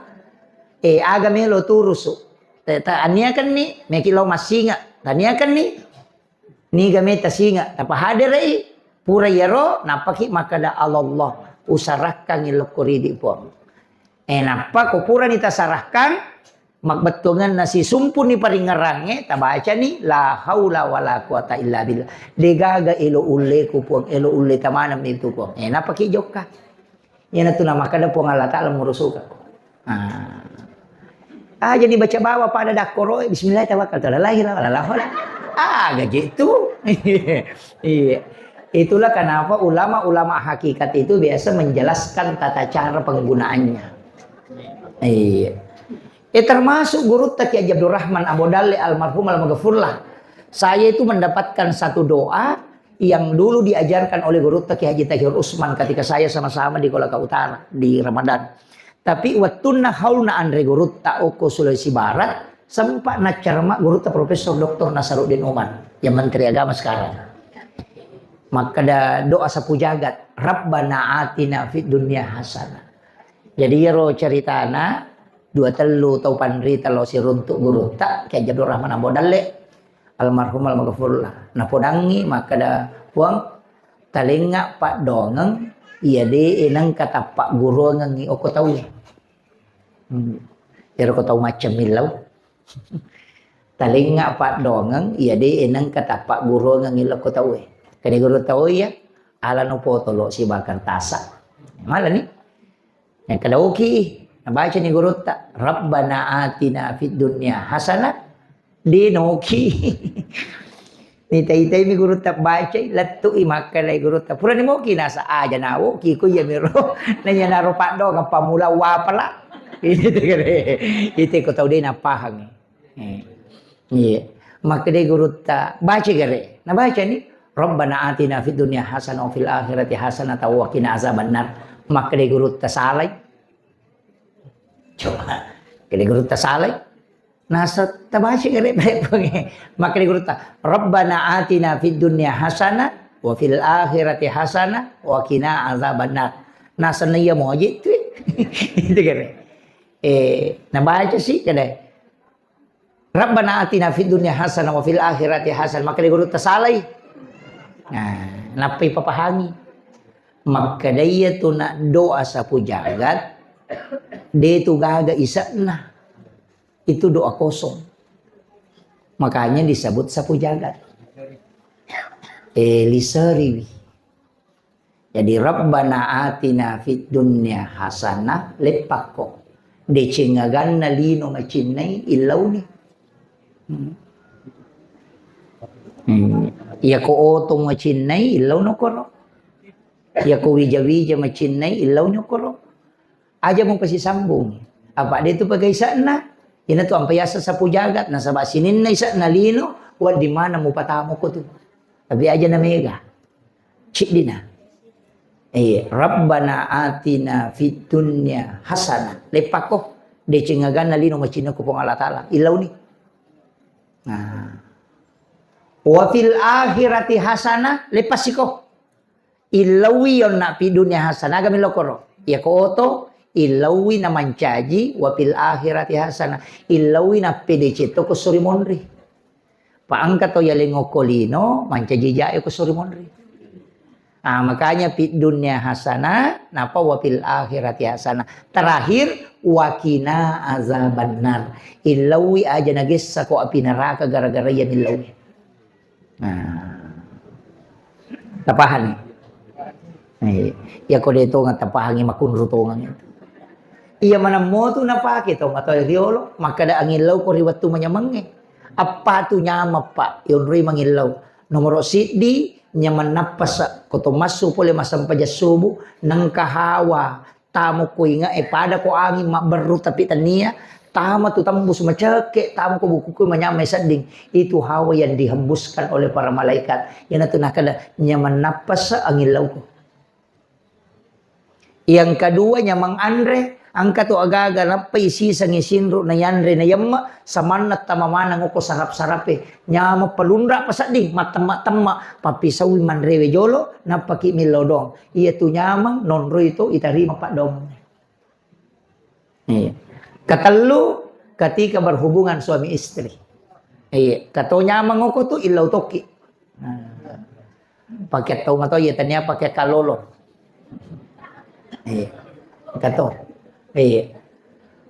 Agame lo turusu. Ta ania kan ni meki lo masinga. Tania kan ni game tasinga. Tapa hadir pura yaro napaki makada Allah usarahkan ni lokoridi pon. Napa ko pura ni tasarahkan makbetungan nasi sumpun ni paringarange tabaca ni la haula wala quwata illa billah degaga elo ulle ku puang elo ulle tamanam itu puang napa ki jokka yana tu nama kada puang Allah Taala murusuka jadi baca bawa pada dakoro bismillah tawakkal la ilaha illallah Gak gitu. Iya. Itulah kenapa ulama-ulama hakikat itu biasa menjelaskan tata cara penggunaannya. Iya. Termasuk guru Ki Haji Abdul Rahman Abu Dalle almarhum al-maghfurlah. Saya itu mendapatkan satu doa yang dulu diajarkan oleh guru Ki Haji Tahir Usman ketika saya sama-sama di Kolaka Utara di Ramadan. Tapi wattuna haulna andre guru oko Sulawesi Barat sempat nacarma guru Profesor Dr. Nasaruddin Uman yang Menteri Agama sekarang. Maka ada doa sapu jagat, Rabbana atina fid dunya hasanah. Jadi ya ro ceritana dua telu tau panri telo si runtuk guru tak Ki Haji Abdul Rahman Abu Dalle almarhum al-maghfurlah. Nah podangi maka da puang talenga pak dongeng iya de enang kata pak guru ngangi oko tahu ya. Ya ro tahu macam milau. Talenga pak dongeng iya de enang kata pak guru ngangi oko tahu ya. Kani guru tahu ya ala no poto lo si bakar tasa. Malah nih. Yang kedauki baca nih guru tak Rabbana atina fid dunya hasanah di noki. Nitai mi guru tak baca latu imakalai guru tak pura ni moki nasa aja nawo ki ku ya miro nanya naro pak do ngapa mula wapala. Itu kare. Itu ko tahu dia napahang. Iya. Maka dia guru tak baca kare. Nah baca nih Rabbana atina fid dunya hasanah wa fil akhirati hasanah wa qina azabannar. Maka dia guru tak salai. Coba. Dia guru tak salai. Nasa tabaca kare pengen. Maka dia guru tak Rabbana atina fid dunya hasanah wa fil akhirati hasanah wa qina azabannar. Nasa naya mo aja itu. Itu kare. Nah baca sih kare. Rabbana atina fid dunya hasanah wa fil akhirati hasanah. Maka dia guru tak salai. Nah, napai papahangi. Maka dia tu nak doa sapu jagat, dia tu gaga isakna. Itu doa kosong. Makanya disebut sapu jagat. Liseriwi. Jadi Rabbana atina fid dunya hasanah lepako. Decengaganna lino macinai ilauni. Ya ko otong macinai ilaw no koro. Ya ko wija-wija macinai ilaw no koro. Aja mong pasisambung. Apa dia tu pakai sana? Ina tu ampayasa sapu jagat na sabak sinin na isa na lino wa di mana mo patamo ko tu. Tapi aja na mega. Cik dina. Rabbana atina fid dunya hasanah. Lepako de cengagan na lino macina ko pong Allah Taala. Ilaw ni. Nah. Wa fil akhirati hasanah lepasiko. Ilawi yon na pi dunya hasanah kami lokoro. Ya ko oto ilawi na mancaji wa fil akhirati hasanah. Ilawi na PDC to ko suri monri. Paangkat to yalengo kolino mancaji jae ko suri monri. Nah, makanya pi dunya hasanah napa wa fil akhirati hasanah. Terakhir wakina azabannar. Ilawi aja nagis sako api neraka gara-gara ya ilawi. Nah, tapahan ya ko dito nga tapahan makunrutongan ito. Iya manamo tu napaki to mato diolo makada ang ilaw ko riwat tu manyamang apa tu nyama pa yon ri mangilaw nomoro sidi nyaman napas ko to masu pole masampaja subu nang kahawa tamo ko inga pada ko angin maberu tapi tania tama tu tembus macake tamo ko buku ko manyamay sading itu hawa yang dihembuskan oleh para malaikat yan nato nakada nyaman napas ang ilaw ko. Yang kedua nyamang andre angka tu agaga napay sisang isinro na yanre na yamma saman na tamamanang ko sarap-sarape nyama palundra pasading matama-tama papisawi manrewe jolo napaki milodong iya tu nyamang nonro itu itarima pak dong. Katelu ketika berhubungan suami istri. Kato nyamang ko tu ilaw toki. Pakai tau mato ya tanya pakai kalolo. Kato.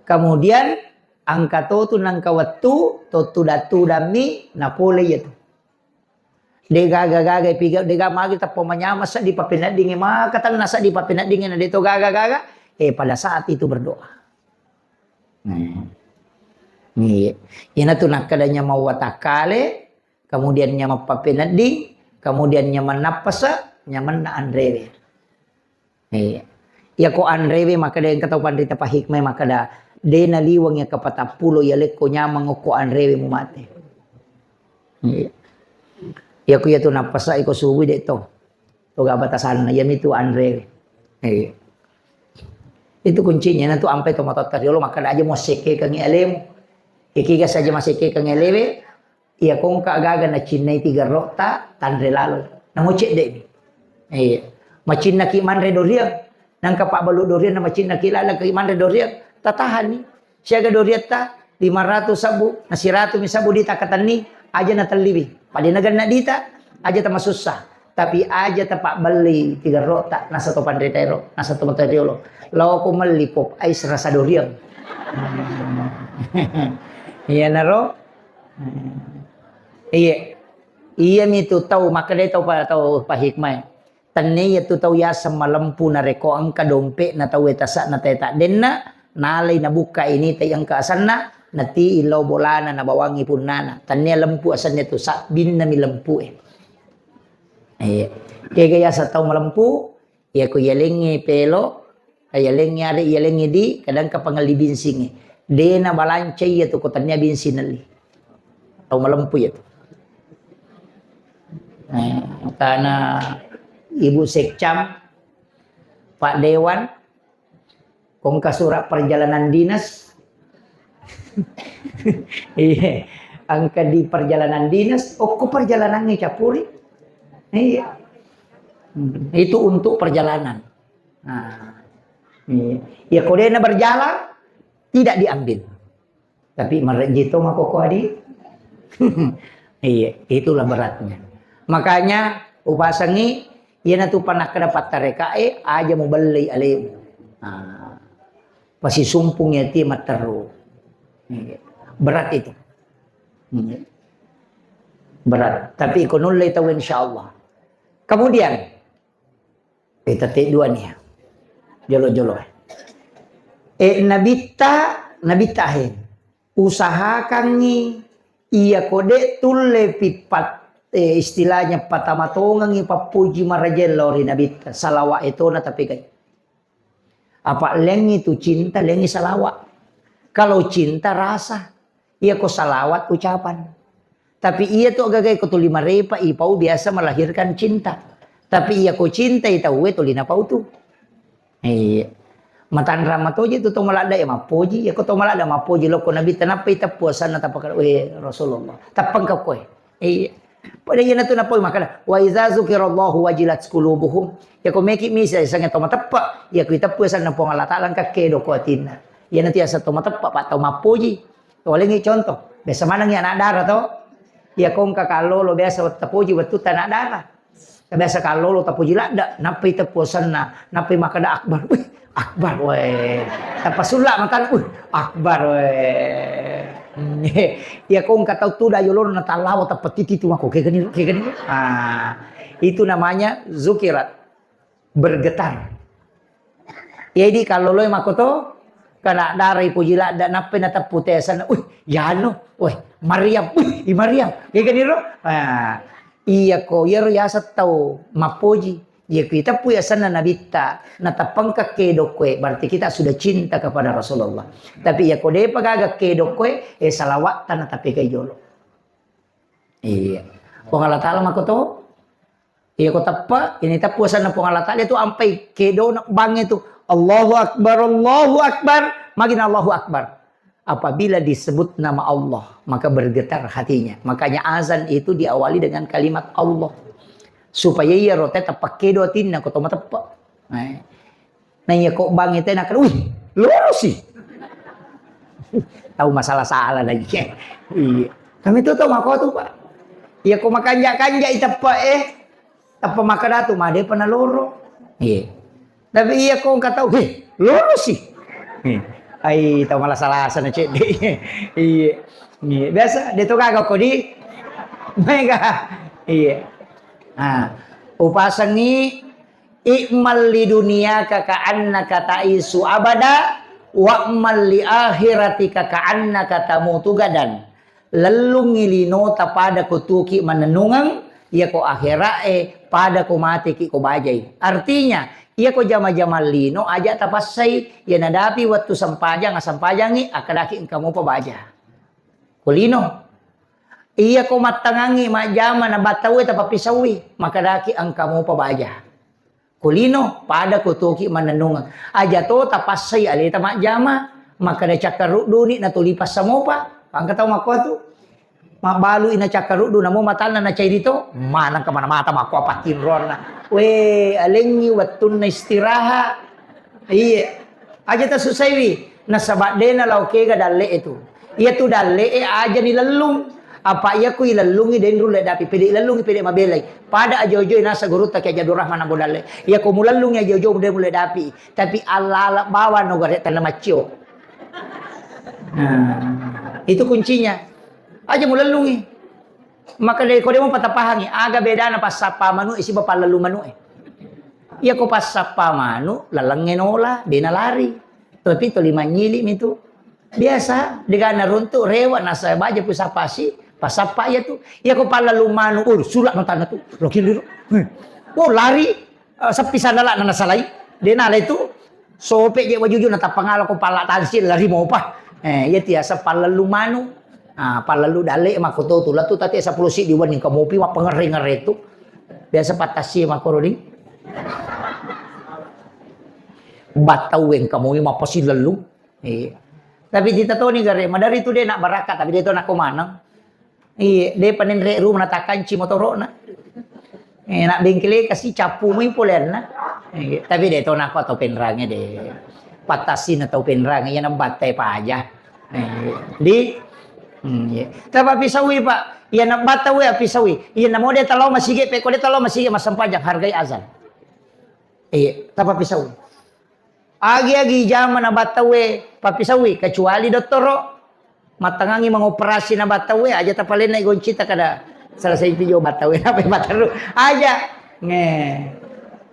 Kemudian angkato tu nang kawatu to datu dami napole yatu. Dega gaga piga dega magi ta pemanyama sa di papinading makatan nasa di papinading na dito gaga pada saat itu berdoa. Yan tu nakadanya mawatakale kemudian nyama papenadi, kemudian nyaman napasa, nyaman na andrewe. Ya ko andrewe maka da yang kataw pandita pa hikmay maka da de naliwang ya kapatapulo ya leko nyamang ko andrewe mo mate. Ya ko yato napasa iko suwi de to. Toga batasan na yami tu andrewe. Itu kuncinya nanti ampai tomatot kariolo maka da aja mo seke kang elem. Ikiga saja maseke kang elewe. Iya kong kaagaga na chinay tiga rota tanre lalo. Namucik de ni. Macin na ki manre doriang. Nang kapak balu dorian na macin na kilala ki manre doriang. Tatahan ni. Siaga dorian ta 500 sabu. Na 100 mi sabu dita katan ni. Aja na taliwi. Padinagan na dita. Aja ta masusah. Tapi aja tapak beli tiga rota. Nasa to pandretero. Nasa to materiolo. Lawa ko malipop ay serasa doriang. Iya naro. Iya mi tu tahu maka dia tahu pa hikmah. Tanne ya tu tahu ya semalampu na reko ang kadompe na tahu etasa na teta denna nalay na buka ini tayang kaasan na nati ilaw bolana na bawangi pun nana. Tanne lampu asan niya tu bin na mi lampu Kaya kaya sa tahu malampu ya ko yalengi pelo yalengi ari yalengi di kadang kapangali binsing de na balancay ya tu ko tannya binsin nali. Tahu malampu ya tu. Karena Ibu Sekcam, Pak Dewan, kong kasurat perjalanan dinas, iya, angka di perjalanan dinas, kok perjalanannya capuri, iya, itu untuk perjalanan. Ya kodenya berjalan tidak diambil, tapi merejito makoko adi, iya, itulah beratnya. Makanya upasangi yana tu panak dapat tarekae aja mau beli alim. Pasti sumpungnya ti materu. Berat itu. Berat, tapi ikonulai tahu insyaallah. Kemudian kita dua nih. Jolo-jolo. Nabita usahakan ni iya kode tulle pipat istilahnya patamatongang ipapuji marajelo rinabita salawa itu na tapi kay apa leng itu cinta lengi salawat kalau cinta rasa iya ko salawat ucapan tapi iya tuh agak ko tulima repa ipau biasa melahirkan cinta tapi iya ko cinta itawe tulina pau tu matan ramatoji tu malada ya mapoji ya ko malada mapoji lo ko nabita napa ita puasan na tapakal Rasulullah tapang ka ko pada yana tu napoy makala wa iza zukirallahu wajilat qulubuhum ya ko meki misa sangat to matappa ya kita puasan na pong Allah taala ka kedo ko atina ya nanti asa to matappa pa to mapoji to lengi contoh biasa manang ya anak darah to ya kong kakalo lo biasa tapoji watu tanah darah biasa kalau lo tapoji lada napi tapuasan na napi makada akbar akbar we tapasula matan akbar we ya kong katau tu dayo lo natalawa tapatiti tu mako kayak gini. Itu namanya zukirat bergetar. Jadi kalau lo makoto kana darai pujila da nape na taputesan yano Maryam Maryam kayak gini lo. Iya ko yero yasa tau mapoji ya kita punya sana nabita natapang ka kedo kwe berarti kita sudah cinta kepada Rasulullah tapi ya kode pagaga kedo kwe salawatan tapi kay jolo iya pong Allah taala makoto iya ko tappa ini tapuasan na pong Allah taala itu ampai kedo na bang itu Allahu akbar magin Allahu akbar apabila disebut nama Allah maka bergetar hatinya makanya azan itu diawali dengan kalimat Allah supaya ia rote tapake do tinna ko tomatapa na iya ko bang ite nak lurus sih tahu masalah salah lagi iya kami tuh tahu mako tuh pak iya ko makanja itapa tapa makadatu made panaloro iya tapi iya ko katau lurus sih ay tahu malah salah sana cek iya biasa dito kagak ko di mega iya upasangi i'mal li dunyaka ka'annaka ta'isu abada wa'mal li akhiratika ka'annaka tamutu gadan Lalung ngilino ta pada ko tuki mananungang, iya ko akhirae pada ko mati ki ko bajay. Artinya, iya ko jama-jama lino aja tapasay, iya nadapi waktu sampajang, sampajangi akadaki kamu pa baja. Kulino. Iya ko matangangi majama na batawi tapapisawi, makadaki ang kamu pa baja. Kulino pada ko tuki mananungang. Aja to tapasay alita majama, makada cakaru duni na tulipas sa mopa. Pangkataw makuha mabalu ina cakarudu namo matal na chay dito manang ka mata mako apatin ron na we alengi watun na istiraha iya aja ta susaywi nasabade na lauke ga dalle itu iya tu dalle aja nilalung apa iya ku ilalungi den rule dapi pede ilalungi pede mabelay pada ajo-ajo nasa guruta kay Jadur Rahman na bodalle iya ko mulalungi ajo-ajo den rule dapi tapi ala bawa no garet na macio itu kuncinya aja mulalungi maka dari kode mo patapahangi aga beda na pasapa manu isi bapa lalu manu iya ko pasapa manu lalangenola dina lari tapi to lima nyili itu biasa digana runtu rewa nasa baja pusapasi pasapa ya tu iya ko palalu manu sulak no tanah tu lokil lari sapisa dala na nasalay dina la itu sope je wajuju na tapangala ko pala tansil lari mo pa iya tiasa palalu manu palalu dale makoto tu latu tati 10 si diwan ning kamopi wa pangere tu biasa patasi makoroni bataweng kamopi mapasi lalu tapi dita to ni gare madari tu dia nak barakat tapi dia to nak kumanang dia panen re ru menatakan ci motoro na nak bengkele kasih capu mai polen na tapi dia to nak atau penrangnya de patasi na tau penrang ya na batai pa aja di Tapi pisawi pak, iya nak batawi pisawi, iya nak model talau masih pe kode talau masih masampajang hargai azan. Tapi pisawi. Agi zaman na batawi papisawi kecuali doktoro matangangi mengoperasi na batawi aja tapalin na goncita kada selesai video batawi apa bataru aja.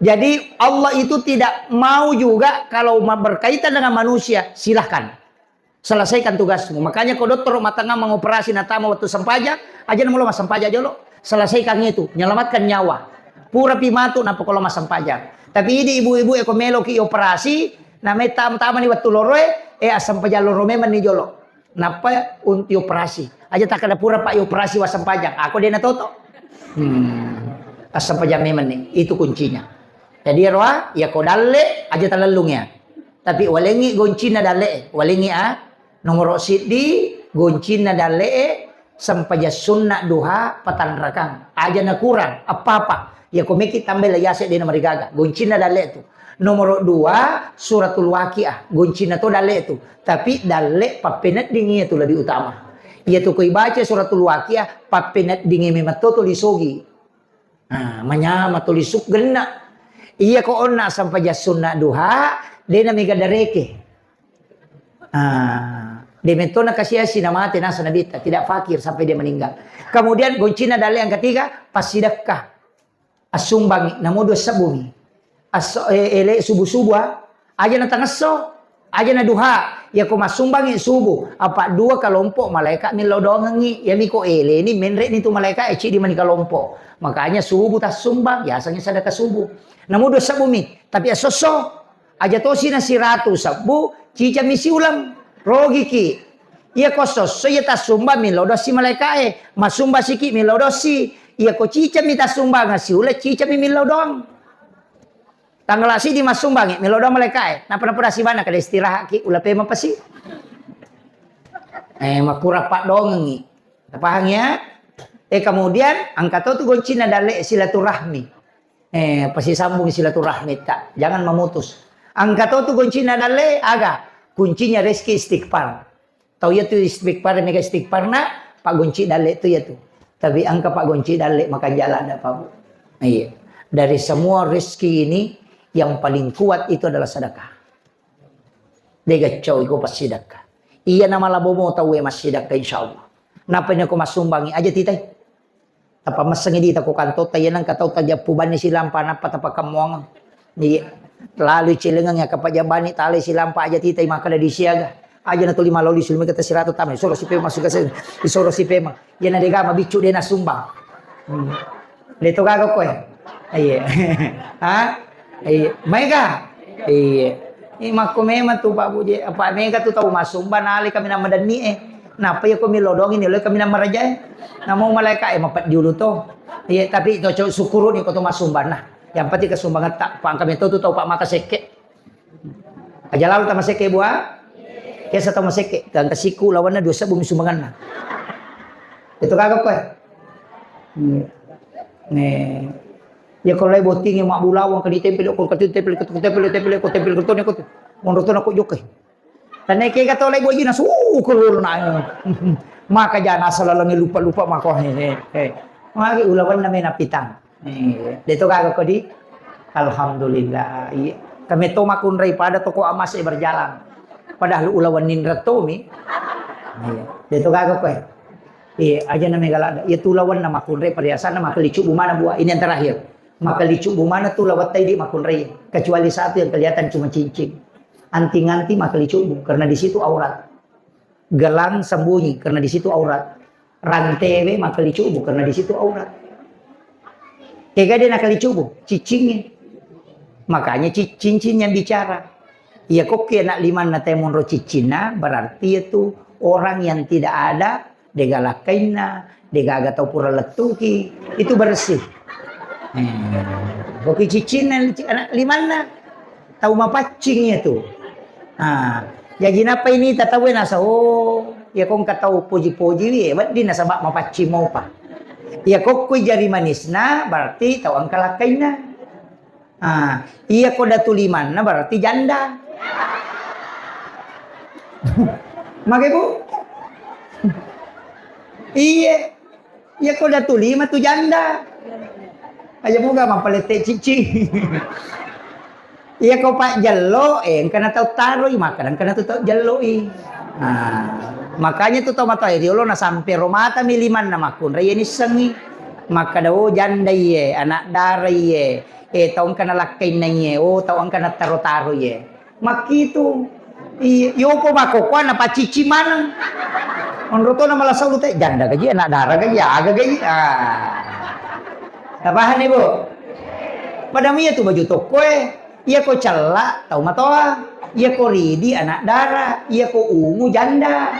Jadi Allah itu tidak mau juga kalau berkaitan dengan manusia silahkan. Selesaikan tugasmu. Makanya kalau dokter matanga mengoperasi natama waktu sampajak, aja namulo mas sampajak jolo. Selesaikan itu, menyelamatkan nyawa. Pura pimatu napa kalau mas sampajak. Tapi ini ibu-ibu melo ki operasi, namanya tam-tama ni waktu loroe, asam pajak loro memang ni jolo. Napa untuk operasi. Aja tak ada pura pak operasi was sampajak. Aku dia natoto. Asam pajak memang ni, itu kuncinya. Jadi roa, ya kodalle aja talalungnya. Tapi walengi goncina dalle, walengi nomor sidi goncina dalle sampai sunna duha patan rakang aja na kurang apa-apa ya komiki tambah layase di nomor gaga goncina dalle itu nomor 2 suratul waqiah goncina to dalle itu tapi dalle papenet dingi itu lebih utama ya tu koi baca suratul waqiah papenet dingi memato to lisogi manyama to lisuk genna iya ko onna sampai sunna duha dena mega dareke Dementona kasih sinamate nasa nabita tidak fakir sampai dia meninggal. Kemudian goncina dalil yang ketiga pasidakah asumbang namudo sabumi ele subuh-subuh aja na tangaso aja na duha ya ko masumbangi subuh apa dua kelompok malaikat ni lodongi ya miko ele ini menre ni tu malaikat eci di mani kelompok makanya subuh tas sumbang ya asalnya sedekah subuh namudo sabumi tapi asoso aja tosi na si ratu sabu cica misi ulang rogi ki iya kosos so iya tasumba milodosi malaikae masumba siki milodosi iya ko cica mita sumba ngasi ule cica mi milodong tanggal asi di masumbangi milodong malaikae napa si bana kada istirahat ki ula pe mapasi makura pak dongi pahang ya kemudian angkat tu goncina dale silaturahmi pasti sambung silaturahmi tak jangan memutus angkat tu goncina dale aga kuncinya rezeki istighfar. Tahu ya tu istighfar mega istighfar na Pak Gonci dale tu ya tu. Tapi angka Pak Gonci dale makan jalan ada Pak. Iya. Dari semua rezeki ini yang paling kuat itu adalah sedekah. Dega cow iko pas sedekah. Iya nama labomo tahu mas sedekah insyaallah. Napa nya ko masumbangi aja titai. Apa masangi di tako kanto tayanang katau tajap puban ni silam panapa tapa kamuang. Iya. Lalu cilengang ya kapajabani tali silampa aja titai maka ada disiaga aja na to lima loli sulmi kata sirato tamay soro si pema suga sa isoro si pema yan na dega mabicu de na sumbang leto gago ko ay ha ay mega ay makumema tu babu je apa mega tu tahu masumba nali kami na madani napa ya kami lodongin ni kami na maraja na mau malaika mapat diulu to iya tapi to syukuru ni ko to masumba nah yang pati kasumbangan tak pang kami to tahu pak makaseke aja lalu ta maseke buah kesa ta maseke kang kasiku lawan na dosa bumi sumbangan na itu kagak ko ne ya kalau lagi boting yang mak bulawang ke ditempel ko tempel ko ne ko monroto na ko joke tanay kay kato lagi boy na kulur na maka jana salalangi lupa mako maki ulawan na may napitang dito kagak ko di alhamdulillah kami to makunray pada toko amas berjalan padahal ulawan nindra to mi dito kagak ko aja na may galada ya tulawan na makunray pariasan na makalicu bumana buah ini yang terakhir makalicu bumana tuh lawat tadi makunray kecuali satu yang kelihatan cuma cincin anting-anting makalicu karena di situ aurat gelang sembunyi karena di situ aurat rantewe makalicu karena di situ aurat kega dia nakalicu cicingnya makanya cincin yang bicara ya kok kena liman na temonro cicina berarti itu orang yang tidak ada degalakaina degaga tau pura letuki itu bersih koki cicinan anak limanna tahu mapacingnya tuh jadi apa ini tatawe nasa ya kong katau puji-puji ya di nasa bak mapacing mau pa ya kok kui jari manisna berarti tahu angka lakaina iya kok datu limanna berarti janda makai bu iya ya kok datu lima tuh janda aja moga mampalete cici iya kau pak jalo karena tahu taruh makanan karena tuh tahu jalo makanya tuh tahu mata iriolo na sampai romata miliman nama kun raya ini sengi maka daw janda ye anak dara ye tahu kana lakai na ye tahu kana taro ye makitu iyo ko makokwa na pacici manang onroto na malasaw lute janda gaji anak dara gaji aga gaji Tapahan ibu. Padahal itu baju toko iya ko celak tahu matoa, iya ko ridi anak darah, iya ko ungu janda.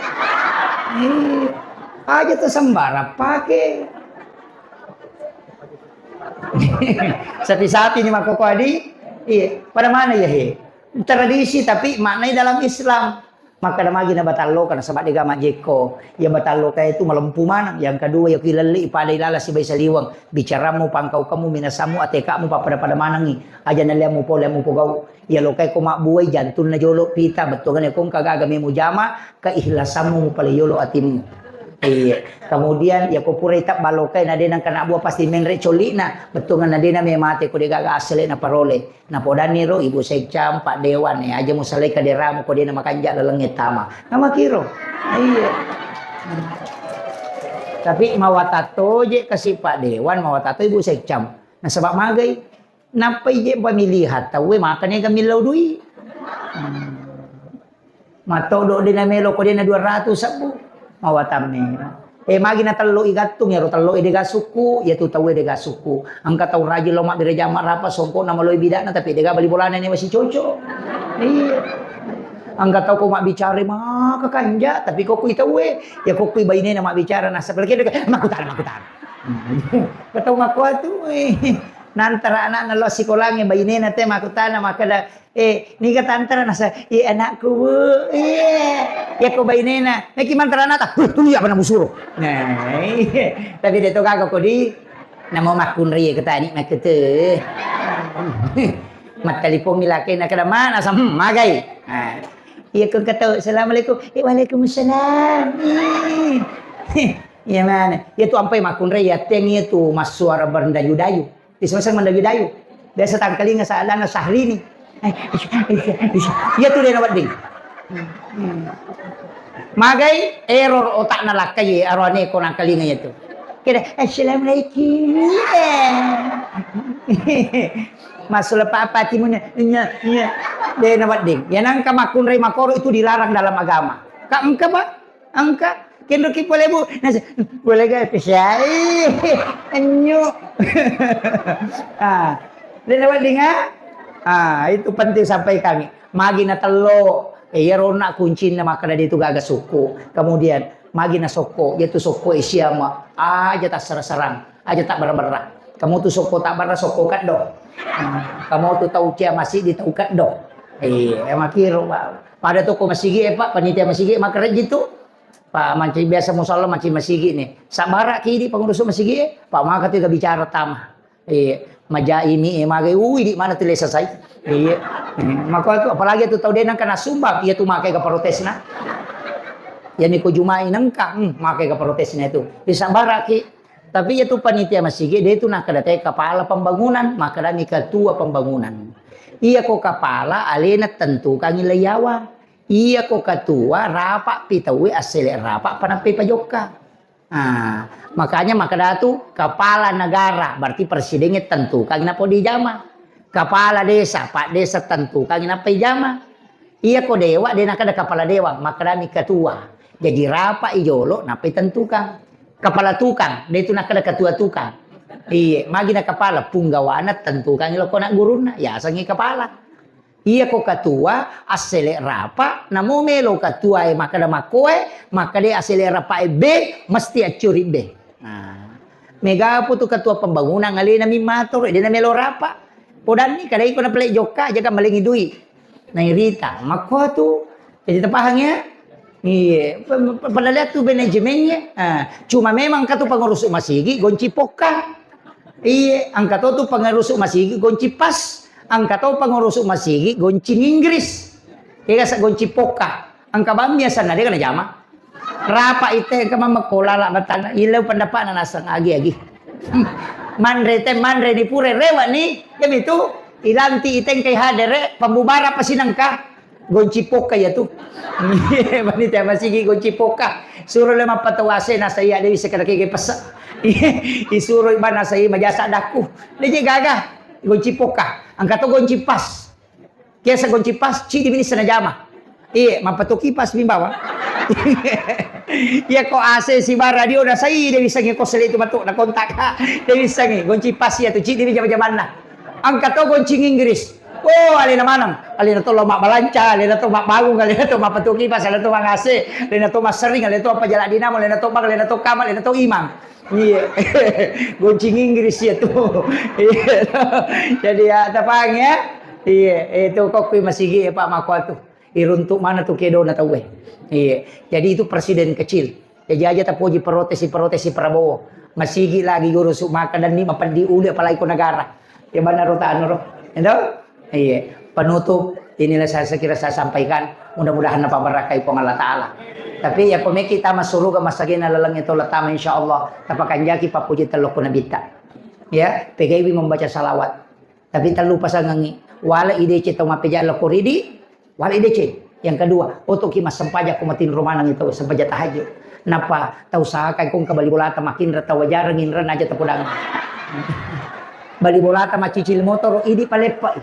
Aja tuh sembara pakai. Sapi-sapi ini mako adi, iya. Pada mana ya he? Tradisi tapi maknanya dalam Islam. Maka damagi na batalo kana sabat diga majeko ya batalo kaya itu malempu manang yang kedua ya kilali pada ilala si bay saliwang bicaramu pangkau kamu minasamu atekamu pada manangi aja na lemu po gau ya lo kay ko mabuhay jantun na jolo pita betul kan ya kung kagagami mo jama kaihlasamu mo pala yolo atim kemudian ya ko puray tak balokay na din ang kana buah pasti menre coli na betul na din na may mate ko diga asli na parole na podani ro ibu sekcam Pak Dewan aja mo salay kaderamu ko din na makanja lalangit tama nama kiro iya tapi mawatato je kasi Pak Dewan mawatato ibu sekcam na sabab magay napay je pamilihat tawe makannya gamilaw dui matodo din na melo ko din na 200 sabu mawatame magi na talo igatong yaro talo idega suku ya tu tawe dega suku angka tau raji lomak dire jama rapa songko na maloy bidana tapi dega bali bolana ni masih coco iya angka tau ko mak bicara maka kanja tapi ko kui tawe ya ko kui baine na mak bicara na sapelke dega makutan katau makwa tu nantara anak na lo sikolange baine na te makutana makada ni katantara nasa anakku ya ko bainena neki mantara nata tuh ya pernah musuro nah tapi dia to kagak ko di namo makun riye katani makete mat telepon milake na kada mana sam magai iya ko kata assalamualaikum waalaikumsalam iya mana ya tu ampai makun riye teng itu mas suara berdayu-dayu di semasa mendayu-dayu biasa tangkalinga sa alana sahri ni ya tuh dia nawat ding magai error otak na lakay arwane ko nang kalinga itu kira assalamualaikum Masuk apa timunya. Iya. Dia nawat ding. Ya nang kamakun ray makoro itu dilarang dalam agama. Ka engka ba? Engka. Kendo ki boleh bu. Boleh ga pesai. Enyu. Dia nawat ding itu penting sampai kami. Magi na telo. Ya rona kunci na makana dia itu gaga suku. Kemudian magi na soko. Dia tu soko isiama. Aja tak serang. Aja tak barang-barang. Kamu tu soko tak barang soko kat do. Kamu tu tahu cia masih ditaukat do. Makiro pada toko masigi pak panitia masigi makara gitu. Pak manci biasa musalla manci masigi nih. Sabara kini pengurus masigi pak maka tidak bicara tamah. Maja ini magai di mana tulis selesai. Maka tu apalagi tu tahu dia nang kena sumbang ia tu makai ke protesna. Ya ni ko jumai nangkang makai ke protesnya itu. Di sabara ki. Tapi itu panitia masjid dia itu nak kadatai kepala pembangunan, maka kami ketua pembangunan. Iya ko kepala alena tentu kami layawa. Iya ko ketua rapak pitawi asal rapak panampi pajoka. Makanya maka datu kepala negara berarti presidennya tentu kami napo di jama. Kepala desa pak desa tentu kami napi jama. Iya ko dewa dia nak ada kepala dewa maka kami ketua. Jadi rapak ijolo napi tentu kang. Kepala tukang, dia itu nak ada ketua tukang. Iya, magi na kepala punggawana tentu kan lo nak guruna, ya sangi kepala. Iya ko ketua asele rapa, namo melo ketua maka ada makoe, maka dia asele rapa B mesti acuri B. Mega po tu ketua pembangunan ngali na mimator, dia na melo rapa. Podan ni kadai ko na play joka jaga malingi duit. Na irita, mako tu jadi tepahangnya. Iya, pada lihat tuh manajemennya. Cuma memang kata pengurus masigi gonci poka. Iya, angka tuh pengurus masigi gonci pas. Angka tuh pengurus masigi gonci Inggris. Iya sa gonci poka. Angka bang biasa na dia kana jama. Rapa ite ka mamakola la batana. Ilaw pendapat na nasang agi. Manre di pure rewa ni. Kami itu ilanti iteng kay hadere pambubara pa sinangka. Gonci poka ya tuh. Manita masigi gonci poka. Suruh lema patawase na saya dewi sekadaki pesa. Isuruh ibana saya majasa daku. Dia gagah gonci poka. Angkat to gonci pas. Kiasa gonci pas ci di bini sana jama. Mapatuki pas bimbawa. Ya ko ase si bara dia udah saya dewi sangi ko sele itu batuk na kontak. Dewi sangi gonci pas ya tuh ci di jama-jaman na. Angkat to gonci Inggris. Oh, alina manam, alina to lomak balanca, alina to mak bangun, alina to mak patuki pas, alina to mak ngase, alina to mak sering, alina to apa jalan dinamo, alina to mak, alina to kamal, alina to imam. Iya, goncing Inggris ya tuh. Jadi ya, tapang ya. Iya, itu kok kui masigi Pak Makwa tuh. Iruntuk mana tuh kedo na tahu. Iya, jadi itu presiden kecil. Jadi aja tapuji protesi Prabowo. Masigi lagi guru sumaka dan ni mapandi uli apalagi ko negara. Ya benar rotaan roh. Endo? Iya, penutup inilah saya kira saya sampaikan. Mudah-mudahan apa berakai pong Allah Ta'ala. Tapi ya kome kita masuruga masagina lalang itu letama insyaallah. Tapakan jaki papuji telok nabita. Ya, PGB membaca salawat. Tapi tak lupa sangangi. Wala IDC tau mapeja lakoridi. Wala IDC. Yang kedua, untuk kimas sempaja kumatin romanang itu sempaja tahajud. Napa tahu sahakai kung kabali bolata makin rata wajar ngin aja tepudang. Bali bolata macicil motor idi palepa.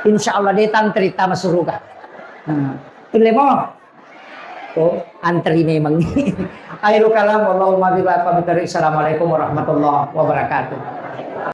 Insyaallah datang cerita masuruga. Pilih mo. Oh, antri memang. Akhirul kalam, Allahumma billahi wa bihi. Assalamualaikum warahmatullahi wabarakatuh.